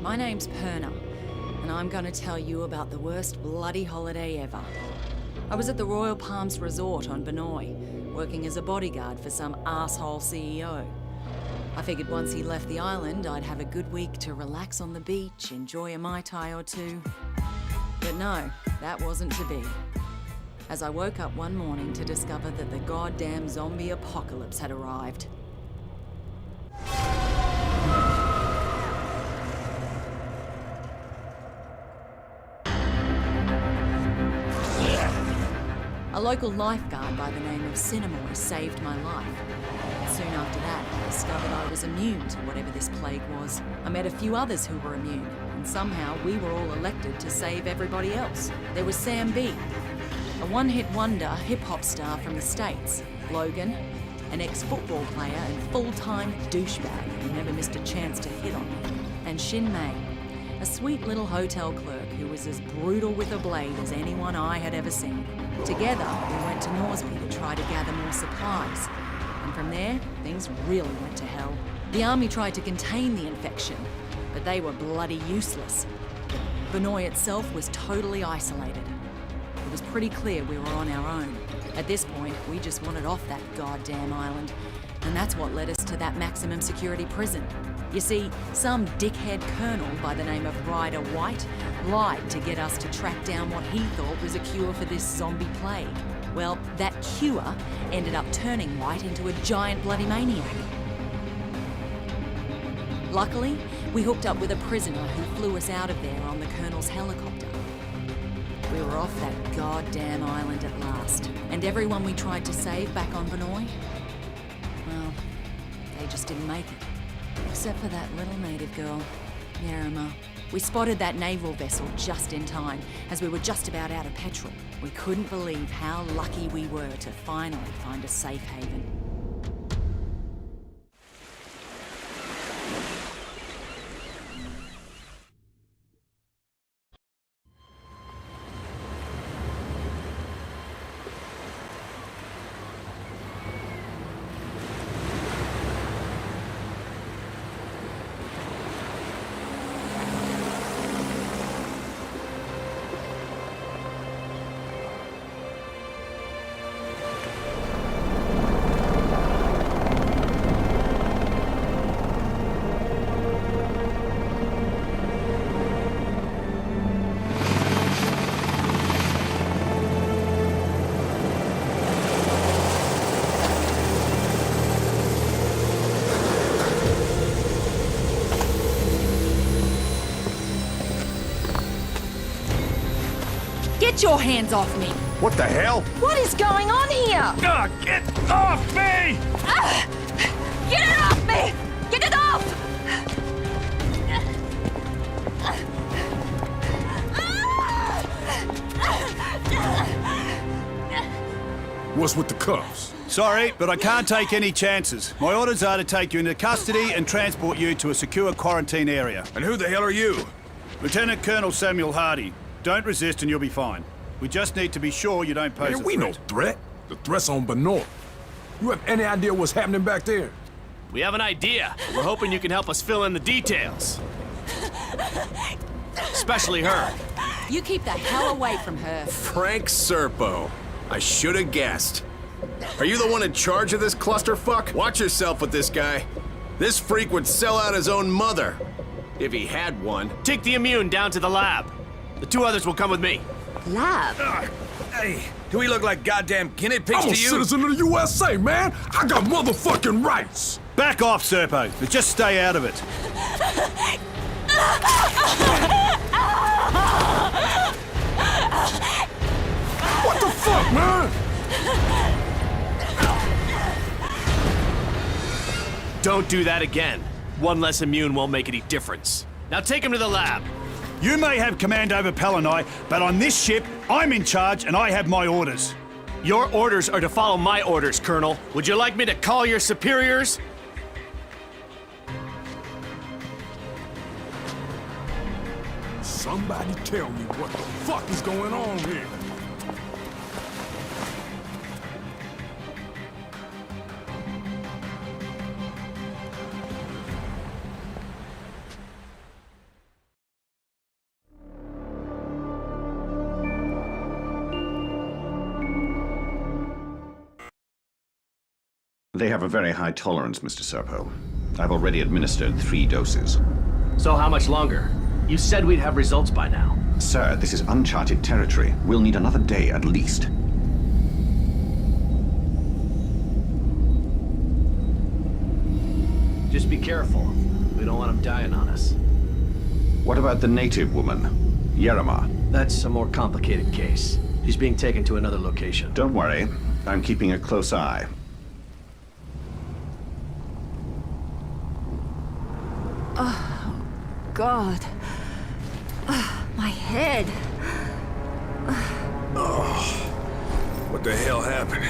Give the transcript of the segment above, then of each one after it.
My name's Purna, and I'm gonna tell you about the worst bloody holiday ever. I was at the Royal Palms Resort on Banoi, working as a bodyguard for some asshole CEO. I figured once he left the island, I'd have a good week to relax on the beach, enjoy a Mai Tai or two. But no, that wasn't to be. As I woke up one morning to discover that the goddamn zombie apocalypse had arrived. A local lifeguard by the name of Xian Mei saved my life. Soon after that, I discovered I was immune to whatever this plague was. I met a few others who were immune, and somehow we were all elected to save everybody else. There was Sam B, a one-hit wonder hip-hop star from the States. Logan, an ex-football player and full-time douchebag who never missed a chance to hit on me. And Xian Mei, a sweet little hotel clerk who was as brutal with a blade as anyone I had ever seen. Together, we went to Norsby to try to gather more supplies. And from there, things really went to hell. The army tried to contain the infection, but they were bloody useless. Banoi itself was totally isolated. It was pretty clear we were on our own. At this point, we just wanted off that goddamn island. And that's what led us to that maximum security prison. You see, some dickhead colonel by the name of Ryder White lied to get us to track down what he thought was a cure for this zombie plague. Well, that cure ended up turning White into a giant bloody maniac. Luckily, we hooked up with a prisoner who flew us out of there on the colonel's helicopter. We were off that goddamn island at last, and everyone we tried to save back on Banoi, well, they just didn't make it. Except for that little native girl, Yerema. We spotted that naval vessel just in time, as we were just about out of petrol. We couldn't believe how lucky we were to finally find a safe haven. Get your hands off me! What the hell? What is going on here? Get off me! Get it off me! Get it off! What's with the cuffs? Sorry, but I can't take any chances. My orders are to take you into custody and transport you to a secure quarantine area. And who the hell are you? Lieutenant Colonel Samuel Hardy. Don't resist and you'll be fine. We just need to be sure you don't pose a Man, we threat. no threat. The threat's on Banoi. You have any idea what's happening back there? We have an idea. We're hoping you can help us fill in the details. Especially her. You keep the hell away from her. Frank Serpo. I should have guessed. Are you the one in charge of this clusterfuck? Watch yourself with this guy. This freak would sell out his own mother. If he had one. Take the immune down to the lab. The two others will come with me. Lab? Hey, do we look like goddamn guinea pigs I'm a to you? citizen of the USA, man! I got motherfucking rights! Back off, Serpo, but just stay out of it. What the fuck, man? Don't do that again. One less immune won't make any difference. Now take him to the lab. You may have command over Banoi, but on this ship, I'm in charge and I have my orders. Your orders are to follow my orders, Colonel. Would you like me to call your superiors? Somebody tell me what the fuck is going on here. They have a very high tolerance, Mr. Serpo. I've already administered 3 doses. So how much longer? You said we'd have results by now. Sir, this is uncharted territory. We'll need another day at least. Just be careful. We don't want him dying on us. What about the native woman, Yerema? That's a more complicated case. She's being taken to another location. Don't worry. I'm keeping a close eye. God. My head. What the hell happened?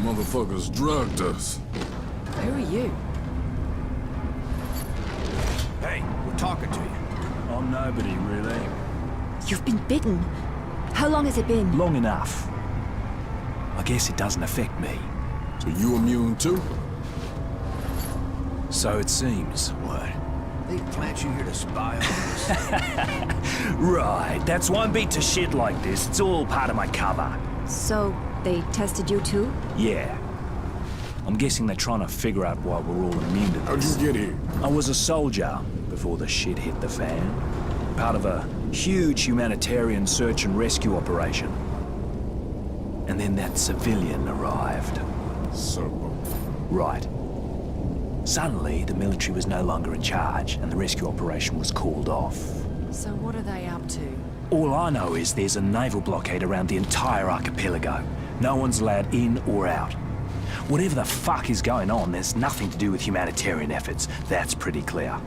Motherfuckers drugged us. Who are you? Hey, we're talking to you. I'm nobody, really. You've been bitten. How long has it been? Long enough. I guess it doesn't affect me. So you immune too? So it seems. What? They plant you here to spy on us? Right, that's why I'm beat to shit like this. It's all part of my cover. So, they tested you too? Yeah. I'm guessing they're trying to figure out why we're all immune to How'd this. you get here? I was a soldier before the shit hit the fan. Part of a huge humanitarian search and rescue operation. And then that civilian arrived. Serpo. Right. Suddenly, the military was no longer in charge, and the rescue operation was called off. So what are they up to? All I know is there's a naval blockade around the entire archipelago. No one's allowed in or out. Whatever the fuck is going on, there's nothing to do with humanitarian efforts. That's pretty clear.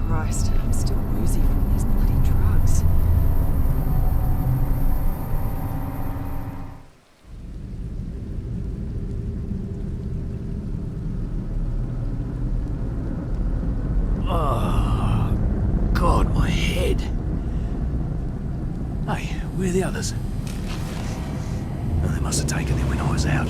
Christ, I'm still woozy from these bloody drugs. God, my head. Hey, where are the others? Oh, they must have taken them when I was out.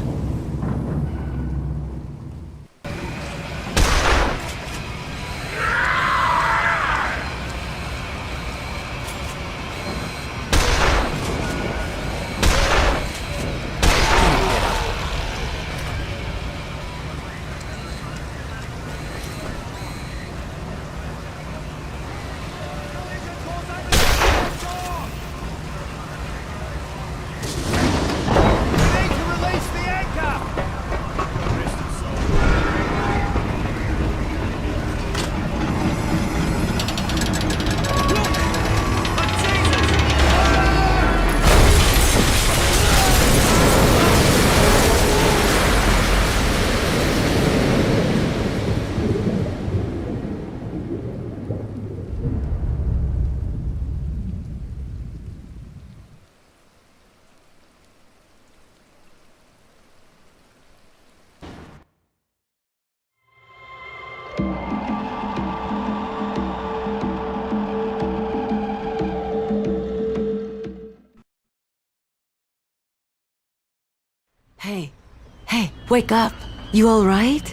Hey, wake up. You all right?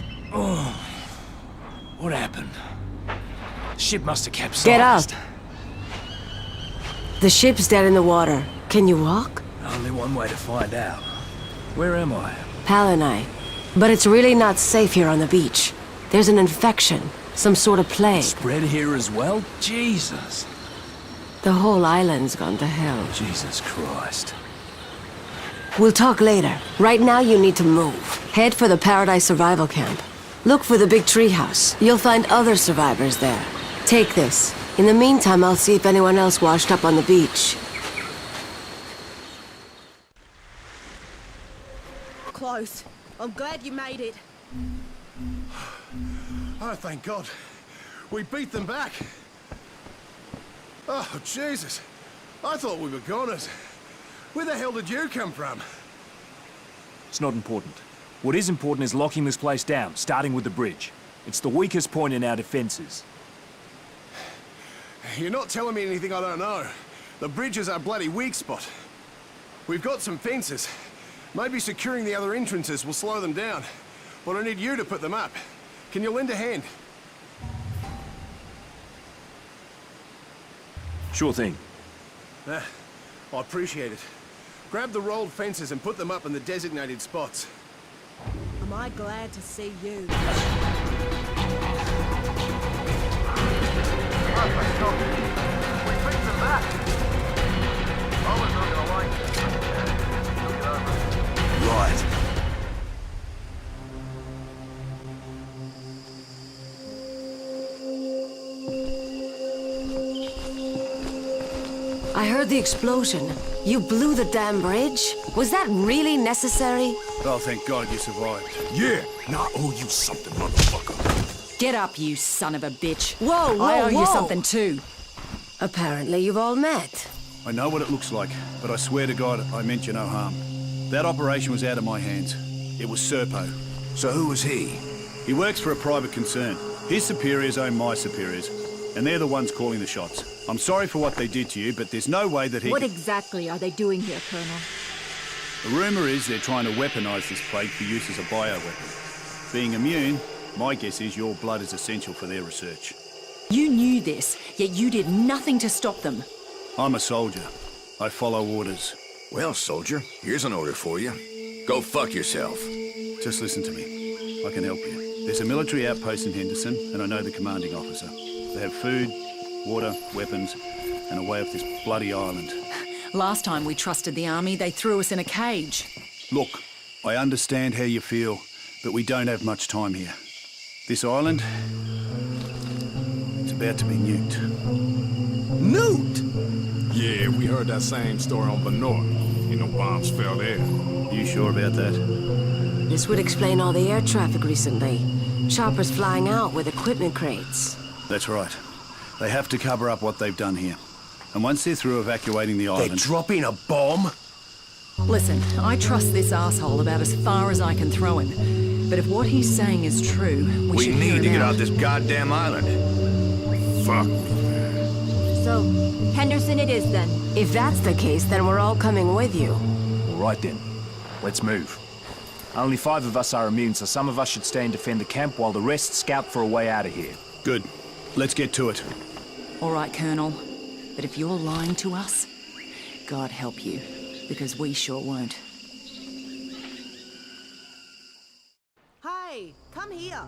What happened? Ship must have capsized. Get up. The ship's dead in the water. Can you walk? Only one way to find out. Where am I? Pal and I. But it's really not safe here on the beach. There's an infection. Some sort of plague. Spread here as well? Jesus. The whole island's gone to hell. Jesus Christ. We'll talk later. Right now you need to move. Head for the Paradise Survival Camp. Look for the big treehouse. You'll find other survivors there. Take this. In the meantime, I'll see if anyone else washed up on the beach. Close. I'm glad you made it. Oh, thank God. We beat them back. Oh, Jesus. I thought we were goners. Where the hell did you come from? It's not important. What is important is locking this place down, starting with the bridge. It's the weakest point in our defenses. You're not telling me anything I don't know. The bridge is our bloody weak spot. We've got some fences. Maybe securing the other entrances will slow them down. But I need you to put them up. Can you lend a hand? Sure thing. I appreciate it. Grab the rolled fences and put them up in the designated spots. Am I glad to see you? Right. I heard the explosion. You blew the damn bridge? Was that really necessary? Oh, thank God you survived. Yeah, now I owe you something, motherfucker. Get up, you son of a bitch. Whoa, I owe you whoa. something too. Apparently you've all met. I know what it looks like, but I swear to God, I meant you no harm. That operation was out of my hands. It was Serpo. So who was he? He works for a private concern. His superiors own my superiors, and they're the ones calling the shots. I'm sorry for what they did to you, but there's no way that he What could... exactly are they doing here, Colonel? The rumour is they're trying to weaponize this plague for use as a bioweapon. Being immune, my guess is your blood is essential for their research. You knew this, yet you did nothing to stop them. I'm a soldier. I follow orders. Well, soldier, here's an order for you. Go fuck yourself. Just listen to me. I can help you. There's a military outpost in Henderson, and I know the commanding officer. They have food, water, weapons, and a way off this bloody island. Last time we trusted the army, they threw us in a cage. Look, I understand how you feel, but we don't have much time here. This island, it's about to be nuked. Newt! Yeah, we heard that same story on Banoi. You know, bombs fell there. You sure about that? This would explain all the air traffic recently. Choppers flying out with equipment crates. That's right. They have to cover up what they've done here. And once they're through evacuating the island... They're dropping a bomb? Listen, I trust this asshole about as far as I can throw him. But if what he's saying is true, we should need hear to him get out. off this goddamn island. Fuck. So, Henderson it is then. If that's the case, then we're all coming with you. All right then, let's move. Only 5 of us are immune, so some of us should stay and defend the camp while the rest scout for a way out of here. Good. Let's get to it. All right, Colonel. But if you're lying to us, God help you, because we sure won't. Hey, come here.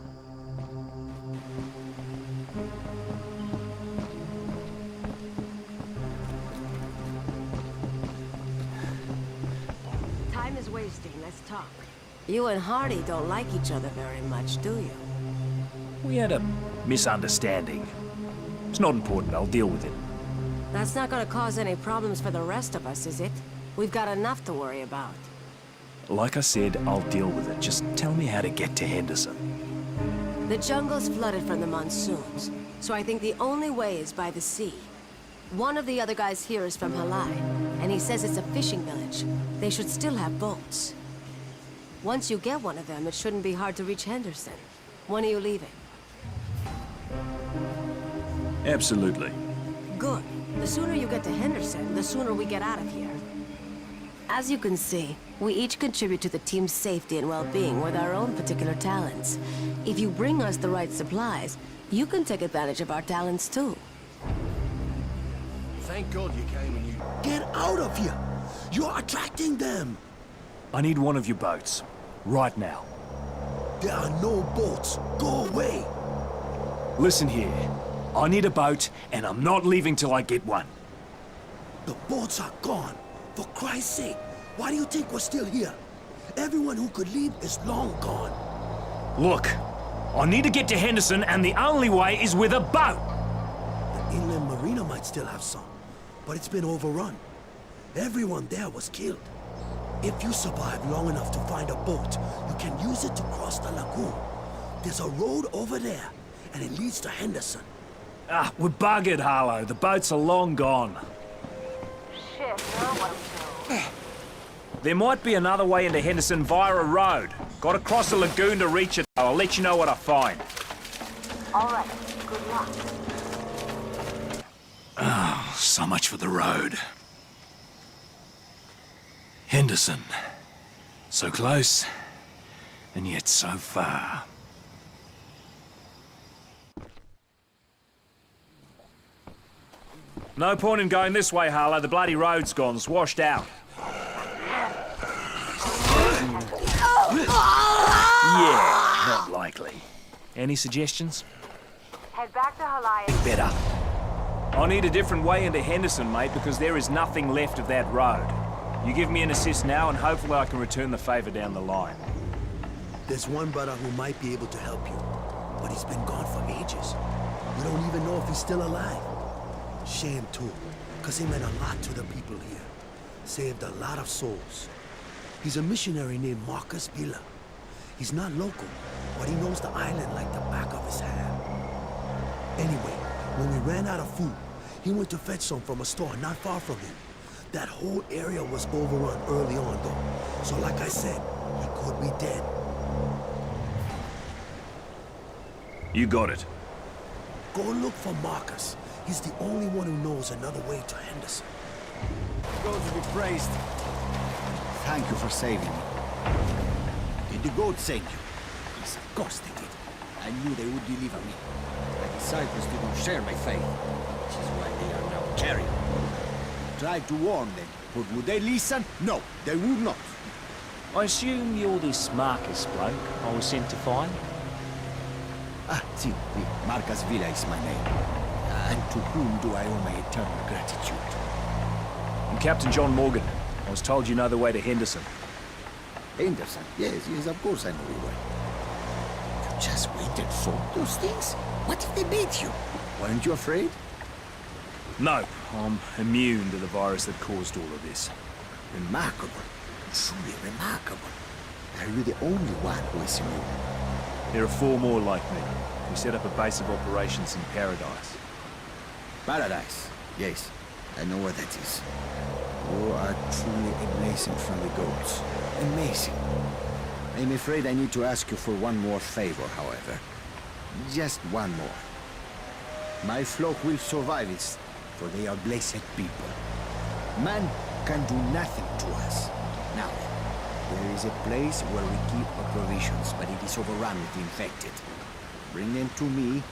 Time is wasting. Let's talk. You and Hardy don't like each other very much, do you? We had a misunderstanding. It's not important, I'll deal with it. That's not gonna cause any problems for the rest of us, is it? We've got enough to worry about. Like I said, I'll deal with it. Just tell me how to get to Henderson. The jungle's flooded from the monsoons, so I think the only way is by the sea. One of the other guys here is from Halai, and he says it's a fishing village. They should still have boats. Once you get one of them, it shouldn't be hard to reach Henderson. When are you leaving? Absolutely. Good. The sooner you get to Henderson, the sooner we get out of here. As you can see, we each contribute to the team's safety and well-being with our own particular talents. If you bring us the right supplies, you can take advantage of our talents too. Thank God you came and you... Get out of here! You're attracting them! I need one of your boats. Right now. There are no boats. Go away! Listen here. I need a boat, and I'm not leaving till I get one. The boats are gone. For Christ's sake, why do you think we're still here? Everyone who could leave is long gone. Look, I need to get to Henderson, and the only way is with a boat! The inland marina might still have some, but it's been overrun. Everyone there was killed. If you survive long enough to find a boat, you can use it to cross the lagoon. There's a road over there, and it leads to Henderson. Ah, we're buggered, Harlow. The boats are long gone. Shit, now what do? There might be another way into Henderson via a road. Gotta cross the lagoon to reach it. I'll let you know what I find. All right, good luck. So much for the road. Henderson. So close, and yet so far. No point in going this way, Harlow. The bloody road's gone. It's washed out. Yeah, not likely. Any suggestions? Head back to Halaya. Better. I need a different way into Henderson, mate, because there is nothing left of that road. You give me an assist now, and hopefully I can return the favor down the line. There's one brother who might be able to help you, but he's been gone for ages. We don't even know if he's still alive. Shame too, because he meant a lot to the people here. Saved a lot of souls. He's a missionary named Marcus Villa. He's not local, but he knows the island like the back of his hand. Anyway, when we ran out of food, he went to fetch some from a store not far from him. That whole area was overrun early on, though. So like I said, he could be dead. You got it. Go look for Marcus. He's the only one who knows another way to Henderson. God be praised. Thank you for saving me. Did the gods save you? Yes, of course they did. I knew they would deliver me. My disciples didn't share my faith, which is why they are now carrion. Tried to warn them, but would they listen? No, they would not. I assume you're this Marcus bloke I was sent to find? Ah, si, Marcus Villa is my name. And to whom do I owe my eternal gratitude? I'm Captain John Morgan. I was told you know the way to Henderson. Henderson? Yes, of course I know the way. You just went and fought those things? What if they beat you? Weren't you afraid? No, I'm immune to the virus that caused all of this. Remarkable. Truly remarkable. Are you the only one who is immune? There are 4 more like me. We set up a base of operations in Paradise. Paradise? Yes, I know where that is. You are truly a blessing from the gods. Amazing. I'm afraid I need to ask you for one more favor, however. Just one more. My flock will survive this, for they are blessed people. Man can do nothing to us. Now, there is a place where we keep our provisions, but it is overrun with the infected. Bring them to me,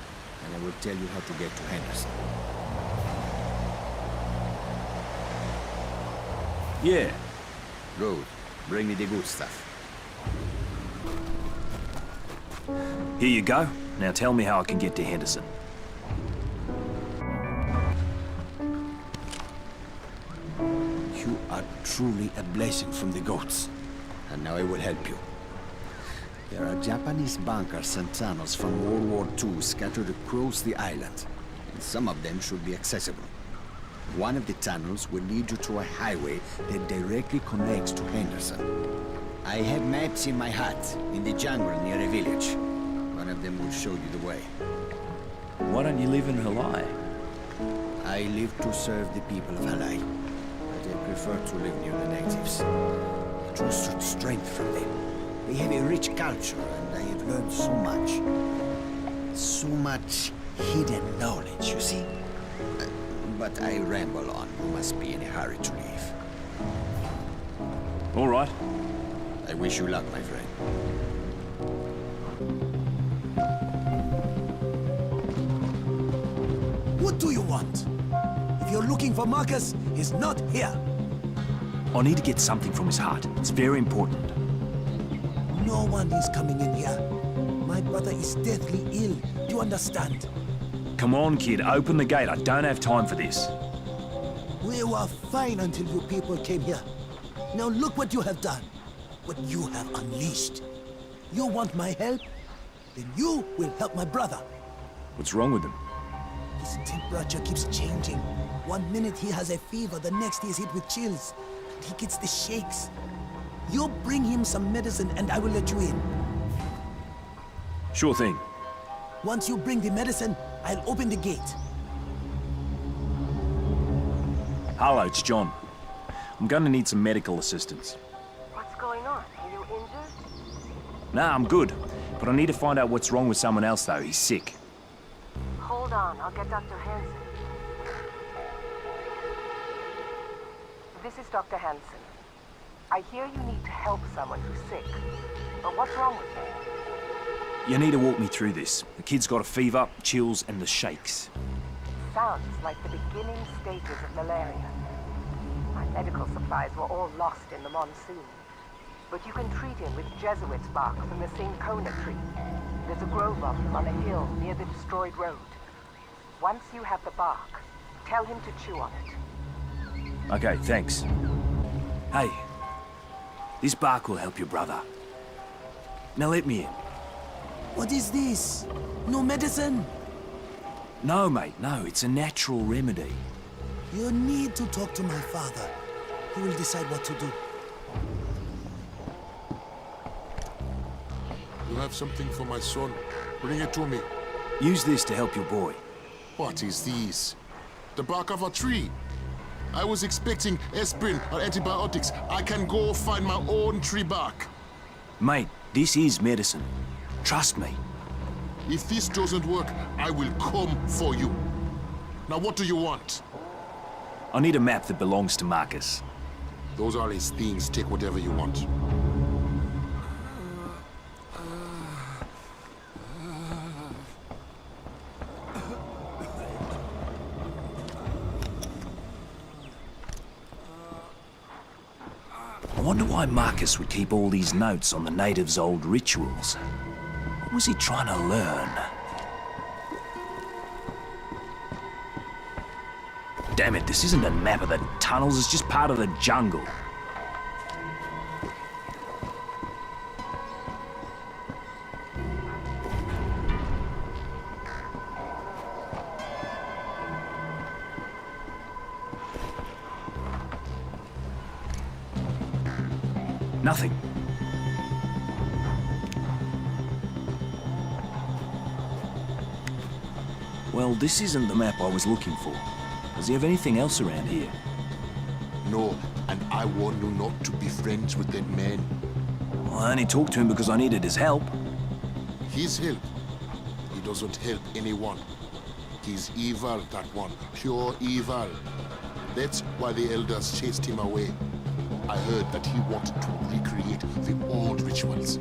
and I will tell you how to get to Henderson. Yeah. Good. Bring me the good stuff. Here you go. Now tell me how I can get to Henderson. You are truly a blessing from the gods. And now I will help you. There are Japanese bunkers and tunnels from World War II scattered across the island. And some of them should be accessible. One of the tunnels will lead you to a highway that directly connects to Henderson. I have maps in my hut, in the jungle near a village. One of them will show you the way. Why don't you live in Halai? I live to serve the people of Halai, but I prefer to live near the natives. I draw such strength from them. They have a rich culture, and I have learned so much. So much hidden knowledge, you see. But I ramble on. You must be in a hurry to leave. All right. I wish you luck, my friend. What do you want? If you're looking for Marcus, he's not here. I need to get something from his heart. It's very important. No one is coming in here. My brother is deathly ill. Do you understand? Come on, kid. Open the gate. I don't have time for this. We were fine until you people came here. Now look what you have done. What you have unleashed. You want my help? Then you will help my brother. What's wrong with him? His temperature keeps changing. One minute he has a fever, the next he is hit with chills. And he gets the shakes. You bring him some medicine and I will let you in. Sure thing. Once you bring the medicine, I'll open the gate. Hello, it's John. I'm gonna need some medical assistance. What's going on? Are you injured? Nah, I'm good. But I need to find out what's wrong with someone else, though. He's sick. Hold on, I'll get Dr. Hansen. This is Dr. Hansen. I hear you need to help someone who's sick. But what's wrong with him? You need to walk me through this. The kid's got a fever, chills, and the shakes. Sounds like the beginning stages of malaria. My medical supplies were all lost in the monsoon. but you can treat him with Jesuit's bark from the cinchona tree. There's a grove of them on a hill near the destroyed road. Once you have the bark, tell him to chew on it. Okay, thanks. Hey, this bark will help your brother. Now let me in. What is this? No medicine? No, mate, no, it's a natural remedy. You need to talk to my father. He will decide what to do. You have something for my son. Bring it to me. Use this to help your boy. What is this? The bark of a tree. I was expecting aspirin or antibiotics. I can go find my own tree bark. Mate, this is medicine. Trust me. If this doesn't work, I will come for you. Now what do you want? I need a map that belongs to Marcus. Those are his things. Take whatever you want. I wonder why Marcus would keep all these notes on the natives' old rituals. What was he trying to learn? Damn it, this isn't a map of the tunnels, it's just part of the jungle. Nothing. Well, this isn't the map I was looking for. Does he have anything else around here? No, and I warn you not to be friends with that man. Well, I only talked to him because I needed his help. His help? He doesn't help anyone. He's evil, that one. Pure evil. That's why the elders chased him away. I heard that he wanted to recreate the old rituals.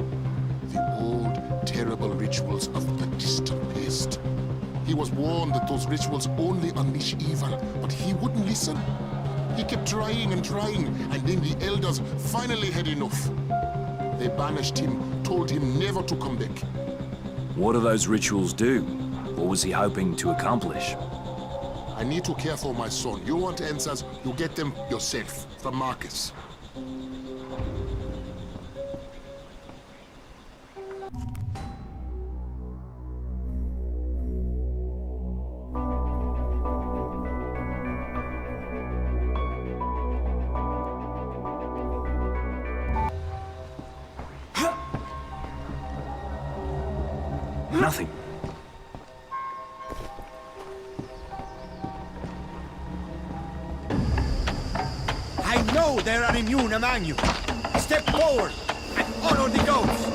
The old, terrible rituals of the distant past. He was warned that those rituals only unleash evil, but he wouldn't listen. He kept trying, and then the elders finally had enough. They banished him, told him never to come back. What do those rituals do? What was he hoping to accomplish? I need to care for my son. You want answers, you get them yourself, from Marcus. Nothing. I know there are immune among you. Step forward and honor the gods.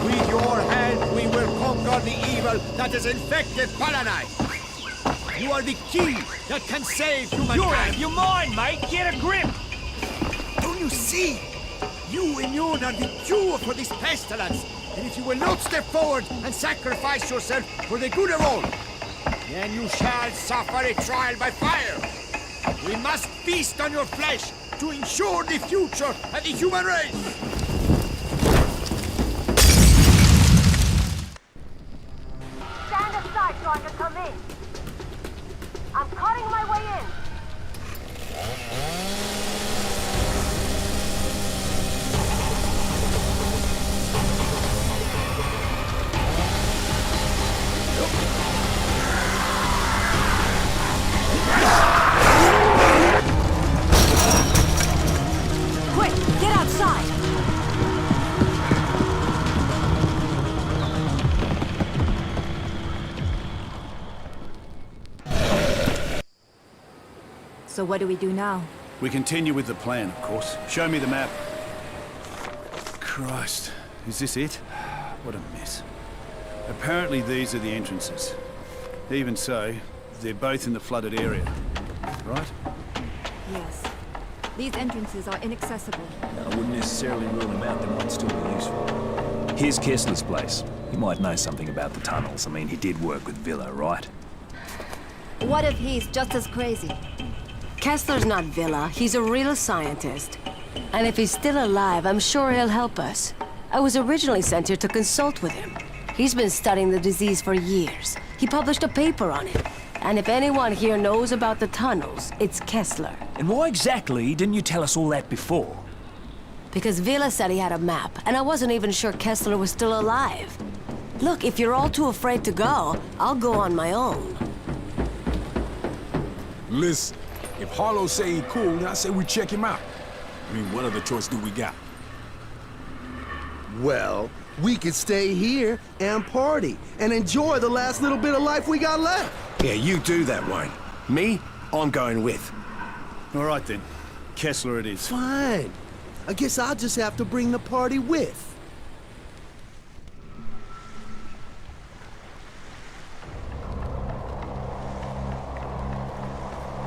With your hand, we will conquer the evil that has infected Banoi. You are the key that can save humankind. You're out of your mind, mate! Get a grip! Don't you see? You immune are the cure for this pestilence. And if you will not step forward and sacrifice yourself for the good of all, then you shall suffer a trial by fire. We must feast on your flesh to ensure the future of the human race. Stand aside so I can come in. I'm cutting my way in. Quick, get outside! So what do we do now? We continue with the plan, of course. Show me the map. Christ, is this it? What a mess. Apparently these are the entrances. Even so, they're both in the flooded area, right? Yes. These entrances are inaccessible. I wouldn't necessarily rule him out, they might still be useful. Here's Kessler's place. He might know something about the tunnels. I mean, he did work with Villa, right? What if he's just as crazy? Kessler's not Villa. He's a real scientist. And if he's still alive, I'm sure he'll help us. I was originally sent here to consult with him. He's been studying the disease for years. He published a paper on it. And if anyone here knows about the tunnels, it's Kessler. And why exactly didn't you tell us all that before? Because Vila said he had a map, and I wasn't even sure Kessler was still alive. Look, if you're all too afraid to go, I'll go on my own. Listen, if Harlow say he cool, then I say we check him out. I mean, what other choice do we got? Well, we could stay here and party and enjoy the last little bit of life we got left. Yeah, you do that, Wayne. Me, I'm going with. All right then. Kessler it is. Fine. I guess I'll just have to bring the party with.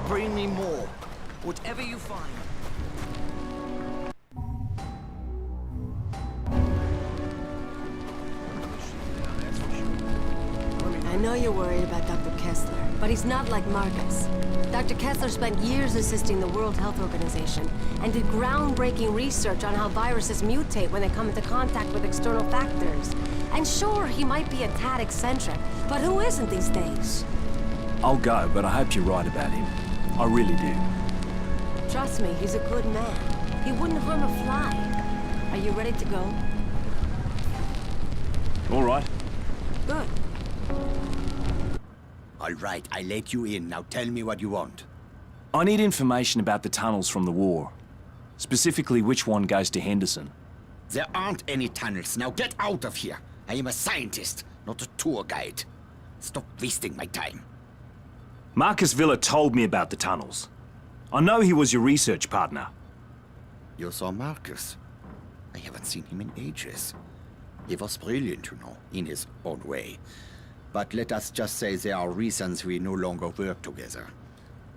Bring me more. Whatever you find. I know you're worried about Dr. Kessler, but he's not like Marcus. Dr. Kessler spent years assisting the World Health Organization and did groundbreaking research on how viruses mutate when they come into contact with external factors. And sure, he might be a tad eccentric, but who isn't these days? I'll go, but I hope you're right about him. I really do. Trust me, he's a good man. He wouldn't harm a fly. Are you ready to go? All right. Good. All right, I let you in. Now tell me what you want. I need information about the tunnels from the war. Specifically, which one goes to Henderson. There aren't any tunnels. Now get out of here. I am a scientist, not a tour guide. Stop wasting my time. Marcus Villa told me about the tunnels. I know he was your research partner. You saw Marcus? I haven't seen him in ages. He was brilliant, you know, in his own way. But let us just say there are reasons we no longer work together.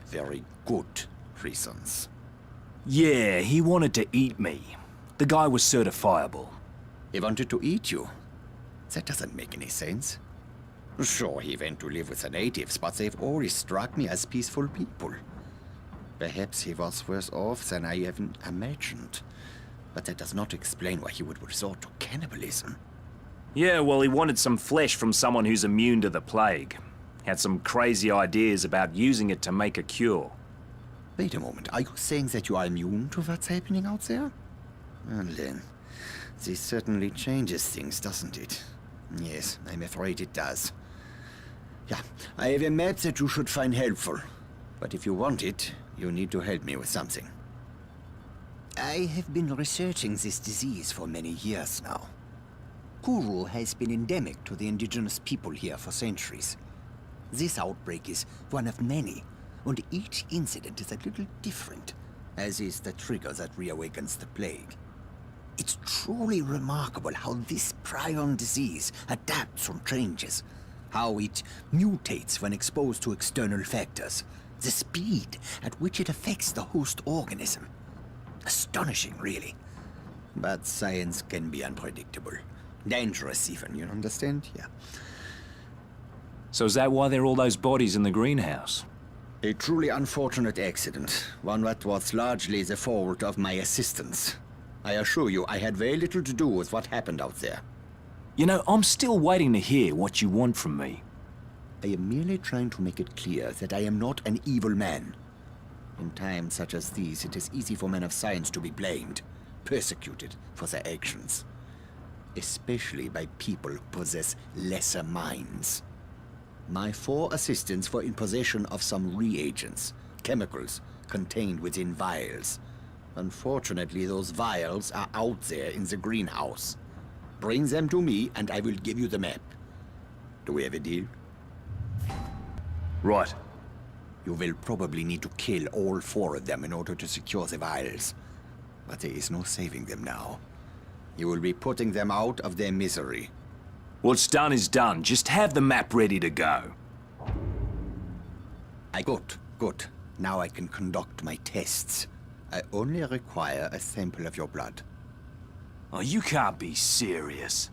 Very good reasons. Yeah, he wanted to eat me. The guy was certifiable. He wanted to eat you? That doesn't make any sense. Sure, he went to live with the natives, but they've always struck me as peaceful people. Perhaps he was worse off than I even imagined. But that does not explain why he would resort to cannibalism. Yeah, well, he wanted some flesh from someone who's immune to the plague. Had some crazy ideas about using it to make a cure. Wait a moment, are you saying that you are immune to what's happening out there? Well then, this certainly changes things, doesn't it? Yes, I'm afraid it does. Yeah, I have a map that you should find helpful. But if you want it, you need to help me with something. I have been researching this disease for many years now. Kuru has been endemic to the indigenous people here for centuries. This outbreak is one of many, and each incident is a little different, as is the trigger that reawakens the plague. It's truly remarkable how this prion disease adapts and changes, how it mutates when exposed to external factors, the speed at which it affects the host organism. Astonishing, really. But science can be unpredictable. Dangerous even, you understand? Yeah. So is that why there are all those bodies in the greenhouse? A truly unfortunate accident, one that was largely the fault of my assistants. I assure you, I had very little to do with what happened out there. You know, I'm still waiting to hear what you want from me. I am merely trying to make it clear that I am not an evil man. In times such as these, it is easy for men of science to be blamed, persecuted for their actions. Especially by people who possess lesser minds. My 4 assistants were in possession of some reagents, chemicals, contained within vials. Unfortunately, those vials are out there in the greenhouse. Bring them to me, and I will give you the map. Do we have a deal? Right. You will probably need to kill all 4 of them in order to secure the vials. But there is no saving them now. You will be putting them out of their misery. What's done is done. Just have the map ready to go. Good. Now I can conduct my tests. I only require a sample of your blood. Oh, you can't be serious.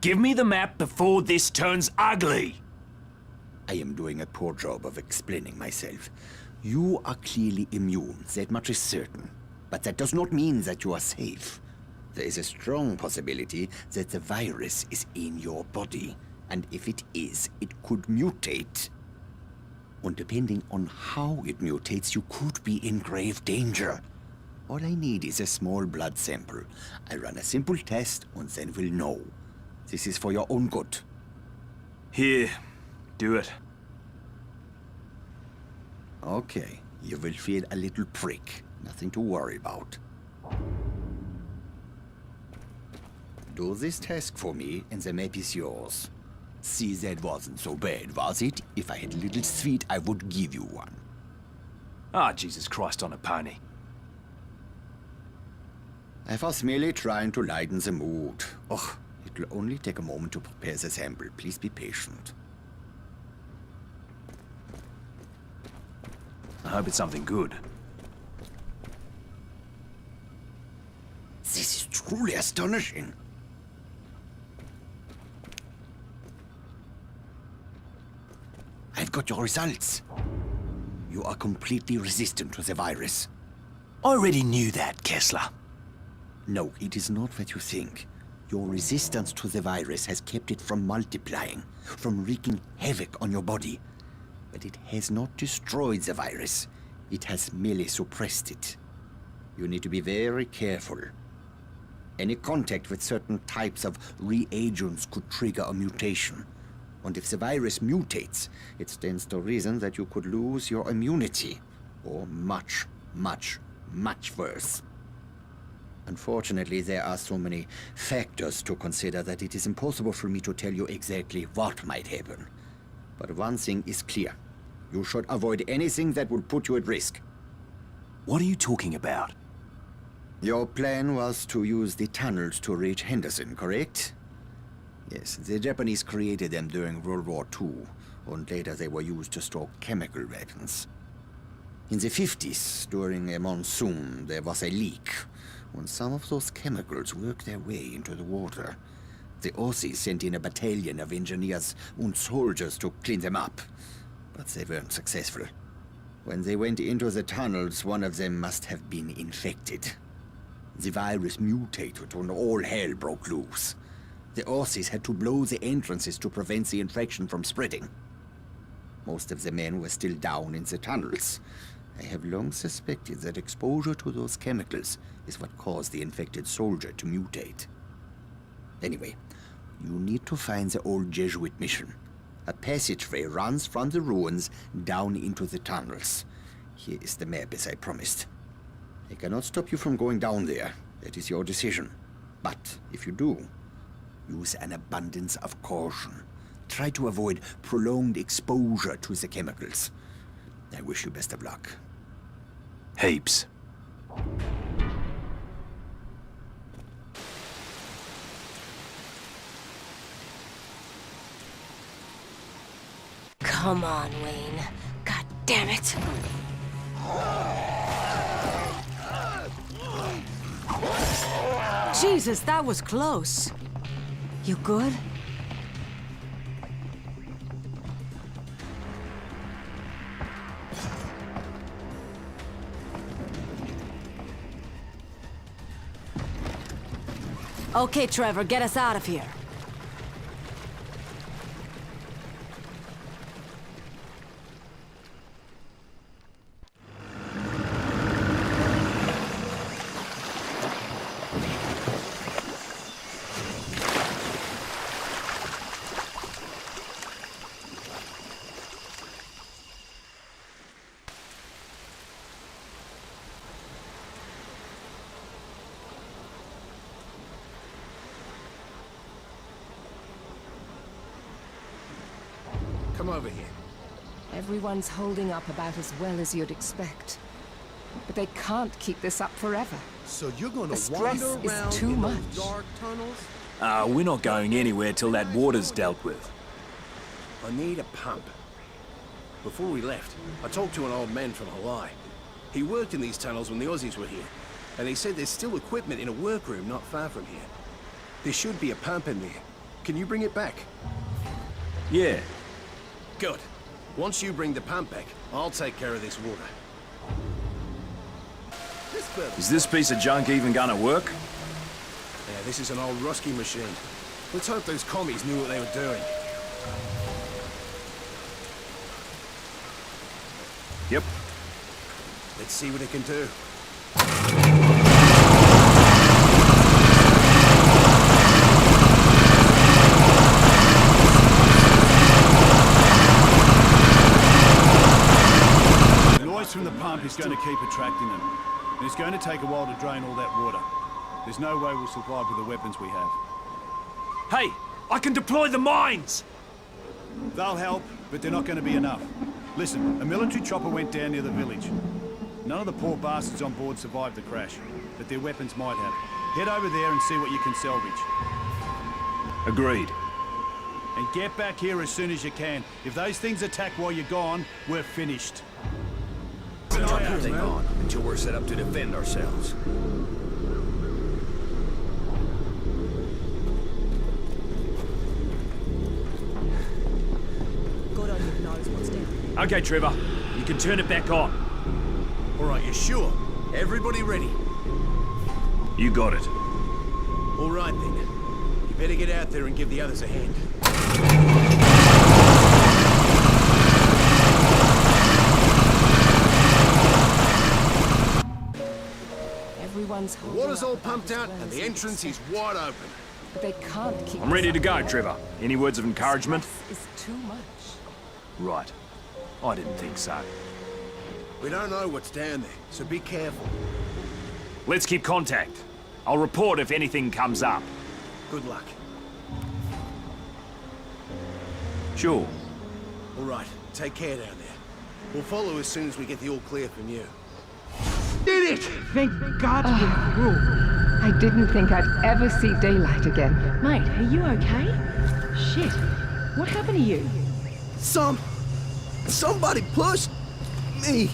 Give me the map before this turns ugly. I am doing a poor job of explaining myself. You are clearly immune, that much is certain. But that does not mean that you are safe. There is a strong possibility that the virus is in your body. And if it is, it could mutate. And depending on how it mutates, you could be in grave danger. All I need is a small blood sample. I run a simple test, and then we'll know. This is for your own good. Here, do it. Okay, you will feel a little prick. Nothing to worry about. Do this task for me, and the map is yours. See, that wasn't so bad, was it? If I had a little sweet, I would give you one. Ah, Jesus Christ on a pony. I was merely trying to lighten the mood. Oh, it will only take a moment to prepare the sample. Please be patient. I hope it's something good. This is truly astonishing. I've got your results. You are completely resistant to the virus. I already knew that, Kessler. No, it is not what you think. Your resistance to the virus has kept it from multiplying, from wreaking havoc on your body. But it has not destroyed the virus. It has merely suppressed it. You need to be very careful. Any contact with certain types of reagents could trigger a mutation. And if the virus mutates, it stands to reason that you could lose your immunity. Or much, much, much worse. Unfortunately, there are so many factors to consider that it is impossible for me to tell you exactly what might happen. But one thing is clear. You should avoid anything that would put you at risk. What are you talking about? Your plan was to use the tunnels to reach Henderson, correct? Yes, the Japanese created them during World War II, and later they were used to store chemical weapons. In the 50s, during a monsoon, there was a leak, and some of those chemicals worked their way into the water. The Aussies sent in a battalion of engineers and soldiers to clean them up, but they weren't successful. When they went into the tunnels, one of them must have been infected. The virus mutated and all hell broke loose. The Aussies had to blow the entrances to prevent the infection from spreading. Most of the men were still down in the tunnels. I have long suspected that exposure to those chemicals is what caused the infected soldier to mutate. Anyway, you need to find the old Jesuit mission. A passageway runs from the ruins down into the tunnels. Here is the map, as I promised. I cannot stop you from going down there. That is your decision. But if you do, use an abundance of caution. Try to avoid prolonged exposure to the chemicals. I wish you best of luck. Heaps. Come on, Wayne. God damn it. Jesus, that was close. You good? Okay, Trevor, get us out of here. Come over here. Everyone's holding up about as well as you'd expect. But they can't keep this up forever. So you're gonna The stress wander is around too in much. those dark tunnels? We're not going anywhere till that water's dealt with. I need a pump. Before we left, I talked to an old man from Hawaii. He worked in these tunnels when the Aussies were here, and he said there's still equipment in a workroom not far from here. There should be a pump in there. Can you bring it back? Yeah. Good. Once you bring the pump back, I'll take care of this water. This Is this piece of junk even gonna work? Yeah, this is an old Rusky machine. Let's hope those commies knew what they were doing. Yep. Let's see what it can do. The noise from the pump is going to keep attracting them. And it's going to take a while to drain all that water. There's no way we'll survive with the weapons we have. Hey, I can deploy the mines! They'll help, but they're not going to be enough. Listen, a military chopper went down near the village. None of the poor bastards on board survived the crash, but their weapons might have. Head over there and see what you can salvage. Agreed. And get back here as soon as you can. If those things attack while you're gone, we're finished. Hang on until we're set up to defend ourselves. God only knows what's down. Okay, Trevor. You can turn it back on. All right, you sure? Everybody ready? You got it. All right, then. You better get out there and give the others a hand. Everyone's The water's all pumped out, and the entrance is wide open. But they can't keep I'm ready to go, Trevor. Any words of encouragement? It's too much. Right. I didn't think so. We don't know what's down there, so be careful. Let's keep contact. I'll report if anything comes up. Good luck. Sure. All right, take care down there. We'll follow as soon as we get the all clear from you. Did it! Thank God you're through. I didn't think I'd ever see daylight again. Mate, are you okay? Shit. What happened to you? Somebody pushed me.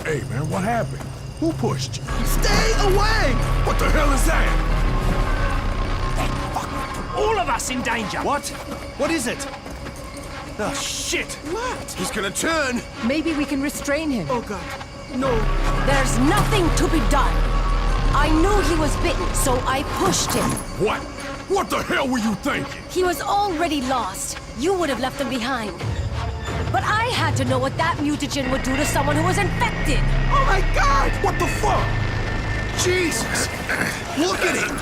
Hey, man, what happened? Who pushed you? Stay away! What the hell is that? All of us in danger! What? What is it? Oh, shit! What? He's gonna turn! Maybe we can restrain him. Oh, God. No. There's nothing to be done. I knew he was bitten, so I pushed him. What? What the hell were you thinking? He was already lost. You would have left him behind. But I had to know what that mutagen would do to someone who was infected. Oh, my God! What the fuck? Jesus! Look at him!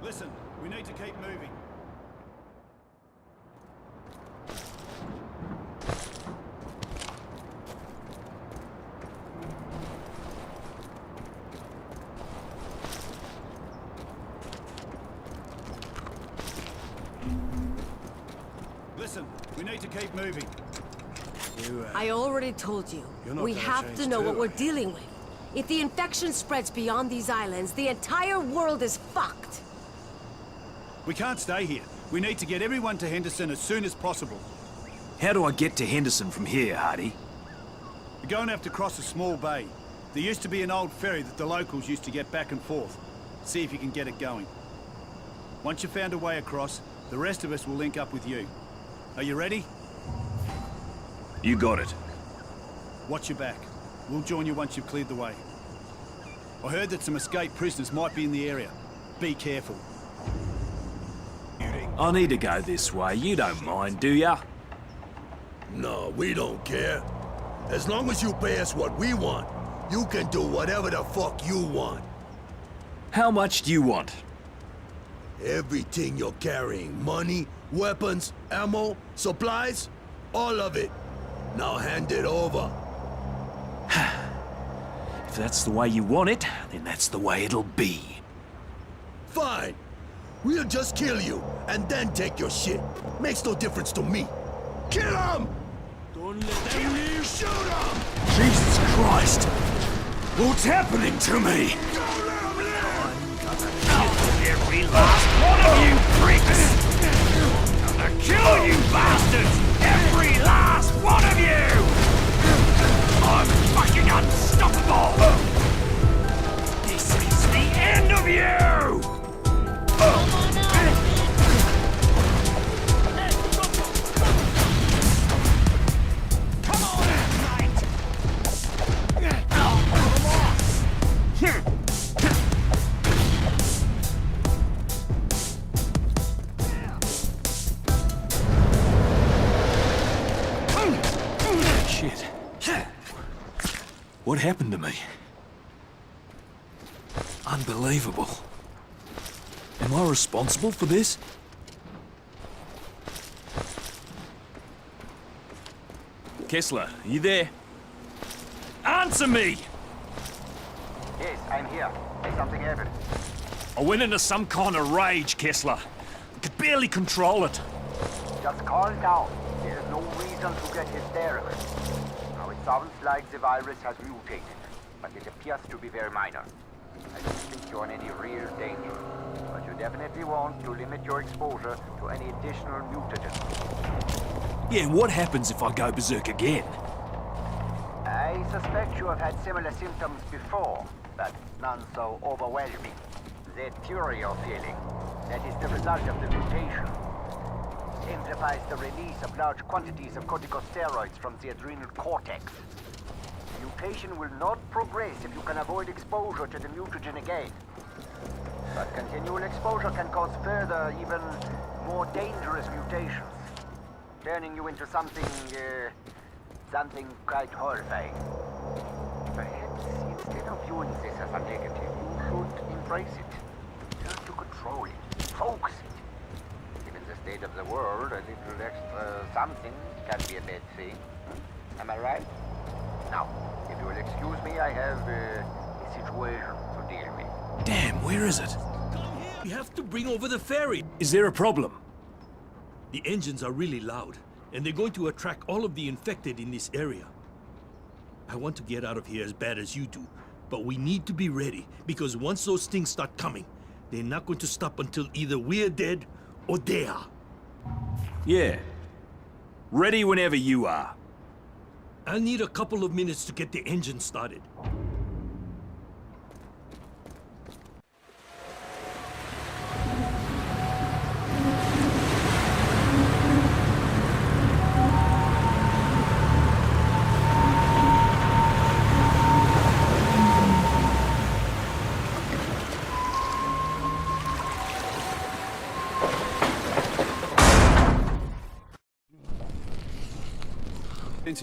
Listen, we need to keep moving. Listen, we need to keep moving. I already told you. You're not We gonna have change to know what too. we're dealing with. If the infection spreads beyond these islands, the entire world is fucked. We can't stay here. We need to get everyone to Henderson as soon as possible. How do I get to Henderson from here, Hardy? You're going to have to cross a small bay. There used to be an old ferry that the locals used to get back and forth. See if you can get it going. Once you've found a way across, the rest of us will link up with you. Are you ready? You got it. Watch your back. We'll join you once you've cleared the way. I heard that some escaped prisoners might be in the area. Be careful. I need to go this way. You don't mind, do ya? No, we don't care. As long as you pay us what we want, you can do whatever the fuck you want. How much do you want? Everything you're carrying. Money, weapons, ammo, supplies, all of it. Now hand it over. If that's the way you want it, then that's the way it'll be. Fine. We'll just kill you, and then take your shit. Makes no difference to me. Kill him! Don't let them leave! Shoot him! Jesus Christ! What's happening to me? Don't let him live! Every last one of you pricks! I'm gonna kill you bastards! Every last one of you! I'm fucking unstoppable! This is the end of you! Come on, Knight! Shit. What happened to me? Unbelievable. Am I responsible for this? Kessler, you there? Answer me! Yes, I'm here. Has something happened? I went into some kind of rage, Kessler. I could barely control it. Just calm down. There's no reason to get hysterical. Now, it sounds like the virus has mutated, but it appears to be very minor. I don't think you're in any real danger, but you definitely want to limit your exposure to any additional mutagens. Yeah, what happens if I go berserk again? I suspect you have had similar symptoms before, but none so overwhelming. That fury you're feeling, that is the result of the mutation. It amplifies the release of large quantities of corticosteroids from the adrenal cortex. The mutation will not progress if you can avoid exposure to the mutagen again. But continual exposure can cause further, even more dangerous mutations, turning you into something something quite horrifying. Perhaps instead of viewing this as a negative, you should embrace it. Learn to control it, focus it. Given the state of the world, a little extra something can be a bad thing. Am I right? Now, if you will excuse me, I have a situation to deal with. Damn, where is it? We have to bring over the ferry. Is there a problem? The engines are really loud, and they're going to attract all of the infected in this area. I want to get out of here as bad as you do, but we need to be ready, because once those things start coming, they're not going to stop until either we're dead or they are. Yeah. Ready whenever you are. I'll need a couple of minutes to get the engine started.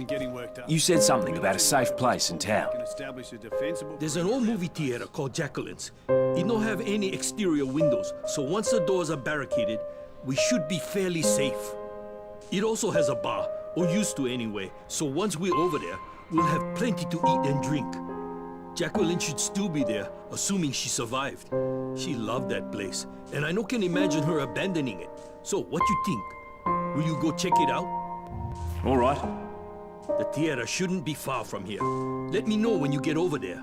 Getting worked up. You said something about a safe place in town. There's an old movie theater called Jacqueline's. It don't have any exterior windows, so once the doors are barricaded, we should be fairly safe. It also has a bar, or used to anyway, so once we're over there, we'll have plenty to eat and drink. Jacqueline should still be there, assuming she survived. She loved that place, and I no can imagine her abandoning it. So, what you think? Will you go check it out? All right. The theater shouldn't be far from here. Let me know when you get over there.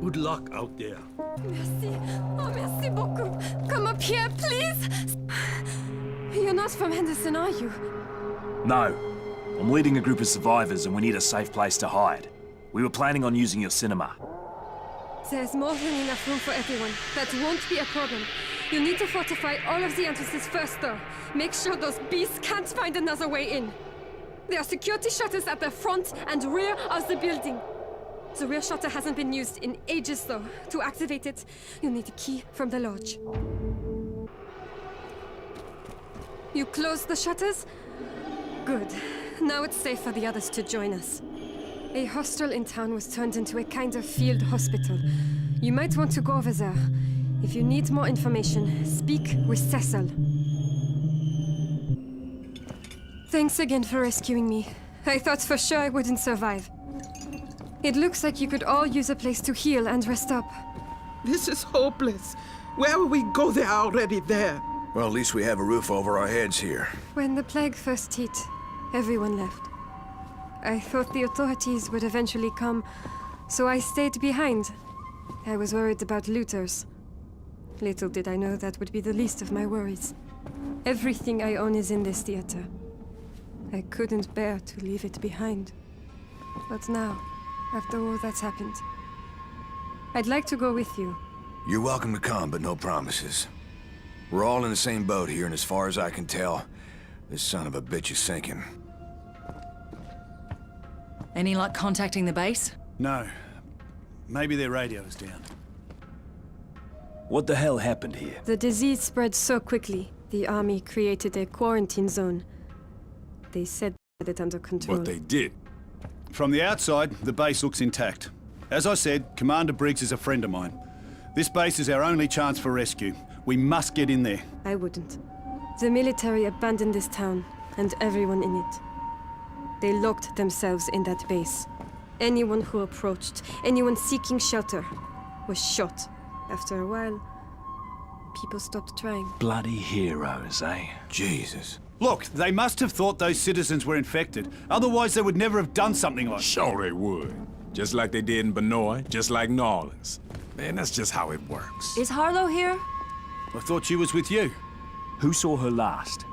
Good luck out there. Merci. Oh, merci beaucoup. Come up here, please. You're not from Henderson, are you? No. I'm leading a group of survivors and we need a safe place to hide. We were planning on using your cinema. There's more than enough room for everyone. That won't be a problem. You need to fortify all of the entrances first, though. Make sure those beasts can't find another way in. There are security shutters at the front and rear of the building. The rear shutter hasn't been used in ages, though. To activate it, you'll need a key from the lodge. You closed the shutters? Good. Now it's safe for the others to join us. A hostel in town was turned into a kind of field hospital. You might want to go over there. If you need more information, speak with Cecil. Thanks again for rescuing me. I thought for sure I wouldn't survive. It looks like you could all use a place to heal and rest up. This is hopeless. Where will we go? They're already there. Well, at least we have a roof over our heads here. When the plague first hit, everyone left. I thought the authorities would eventually come, so I stayed behind. I was worried about looters. Little did I know that would be the least of my worries. Everything I own is in this theater. I couldn't bear to leave it behind. But now, after all that's happened, I'd like to go with you. You're welcome to come, but no promises. We're all in the same boat here, and as far as I can tell, this son of a bitch is sinking. Any luck contacting the base? No. Maybe their radio is down. What the hell happened here? The disease spread so quickly, the army created a quarantine zone. They said they had it under control. But they did. From the outside, the base looks intact. As I said, Commander Briggs is a friend of mine. This base is our only chance for rescue. We must get in there. I wouldn't. The military abandoned this town, and everyone in it. They locked themselves in that base. Anyone who approached, anyone seeking shelter, was shot. After a while, people stopped trying. Bloody heroes, eh? Jesus. Look, they must have thought those citizens were infected. Otherwise, they would never have done something like that. Sure they would. Just like they did in Banoi, just like New Orleans. Man, that's just how it works. Is Harlow here? I thought she was with you. Who saw her last?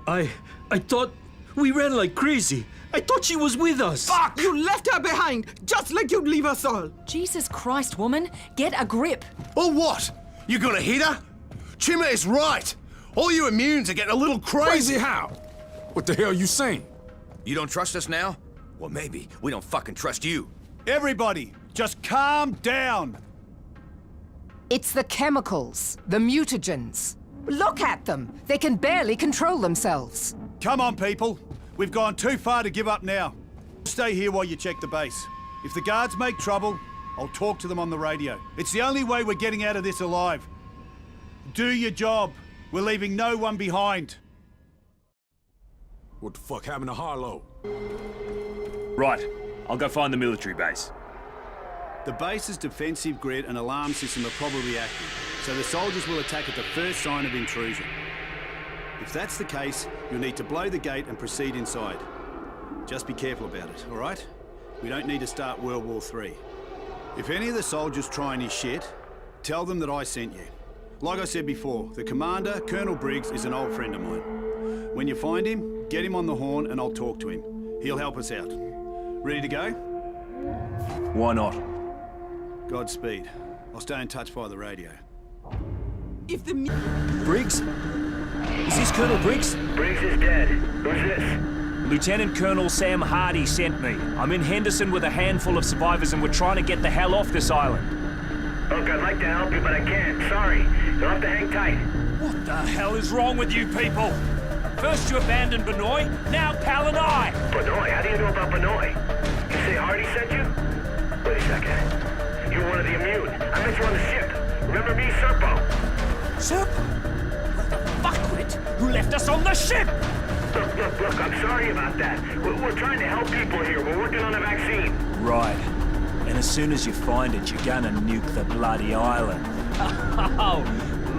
I thought we ran like crazy. I thought she was with us. Fuck! You left her behind, just like you'd leave us all. Jesus Christ, woman. Get a grip. Or what? You gonna hit her? Xian Mei's right. All you immunes are getting a little crazy. Crazy how? What the hell you saying? You don't trust us now? Well, maybe we don't fucking trust you. Everybody, just calm down. It's the chemicals, the mutagens. Look at them. They can barely control themselves. Come on, people. We've gone too far to give up now. Stay here while you check the base. If the guards make trouble, I'll talk to them on the radio. It's the only way we're getting out of this alive. Do your job. We're leaving no one behind. What the fuck happened to Harlow? Right. I'll go find the military base. The base's defensive grid and alarm system are probably active, so the soldiers will attack at the first sign of intrusion. If that's the case, you'll need to blow the gate and proceed inside. Just be careful about it, all right? We don't need to start World War III. If any of the soldiers try any shit, tell them that I sent you. Like I said before, the commander, Colonel Briggs, is an old friend of mine. When you find him, get him on the horn and I'll talk to him. He'll help us out. Ready to go? Why not? Godspeed. I'll stay in touch via the radio. If the Briggs? Is this Colonel Briggs? Briggs is dead. Who's this? Lieutenant Colonel Sam Hardy sent me. I'm in Henderson with a handful of survivors and we're trying to get the hell off this island. Look, I'd like to help you, but I can't. Sorry. You'll have to hang tight. What the hell is wrong with you people? First you abandoned Banoi, now Pal and I. Banoi? How do you know about Banoi? You say Hardy sent you? Wait a second. You're one of the immune. I met you on the ship. Remember me, Serpo? Serpo? Fuckwit who left us on the ship! Look, I'm sorry about that. We're trying to help people here. We're working on a vaccine. Right. And as soon as you find it, you're gonna nuke the bloody island. Oh,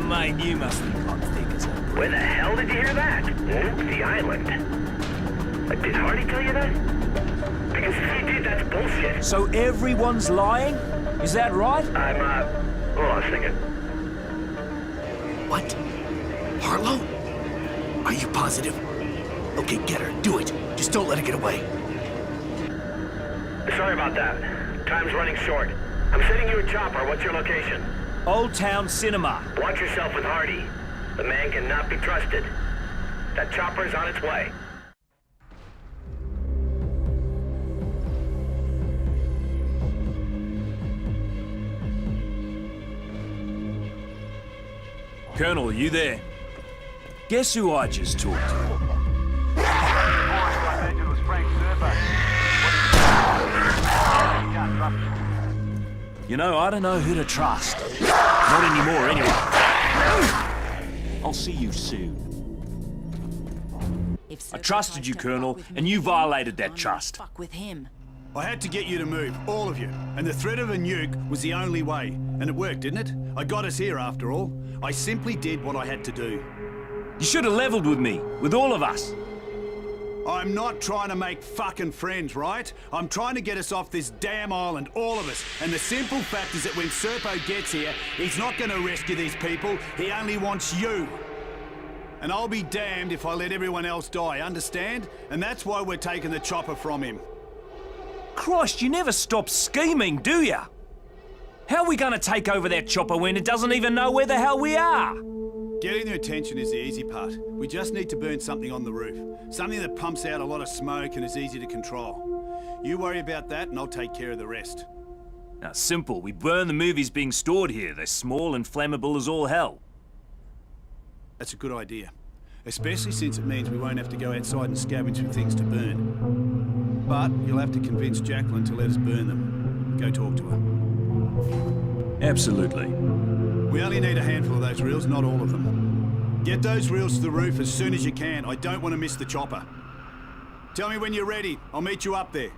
mate, you must think I'm thick as a brick. Where the hell did you hear that? Nuke the island. Did Hardy tell you that? Because if he did, that's bullshit. So everyone's lying? Is that right? Hold on a second. What? Harlow? Are you positive? Okay, get her. Do it. Just don't let her get away. Sorry about that. Time's running short. I'm sending you a chopper. What's your location? Old Town Cinema. Watch yourself with Hardy. The man cannot be trusted. That chopper's on its way. Colonel, you there? Guess who I just talked to? You know, I don't know who to trust. Not anymore, anyway. I'll see you soon. I trusted you, Colonel, and you violated that trust. Fuck with him. I had to get you to move, all of you. And the threat of a nuke was the only way. And it worked, didn't it? I got us here after all. I simply did what I had to do. You should have leveled with me, with all of us. I'm not trying to make fucking friends, right? I'm trying to get us off this damn island, all of us. And the simple fact is that when Serpo gets here, he's not gonna rescue these people. He only wants you. And I'll be damned if I let everyone else die, understand? And that's why we're taking the chopper from him. Christ, you never stop scheming, do ya? How are we gonna take over that chopper when it doesn't even know where the hell we are? Getting their attention is the easy part. We just need to burn something on the roof. Something that pumps out a lot of smoke and is easy to control. You worry about that and I'll take care of the rest. Now, simple. We burn the movies being stored here. They're small and flammable as all hell. That's a good idea. Especially since it means we won't have to go outside and scavenge for things to burn. But you'll have to convince Jacqueline to let us burn them. Go talk to her. Absolutely. We only need a handful of those reels, not all of them. Get those reels to the roof as soon as you can. I don't want to miss the chopper. Tell me when you're ready. I'll meet you up there.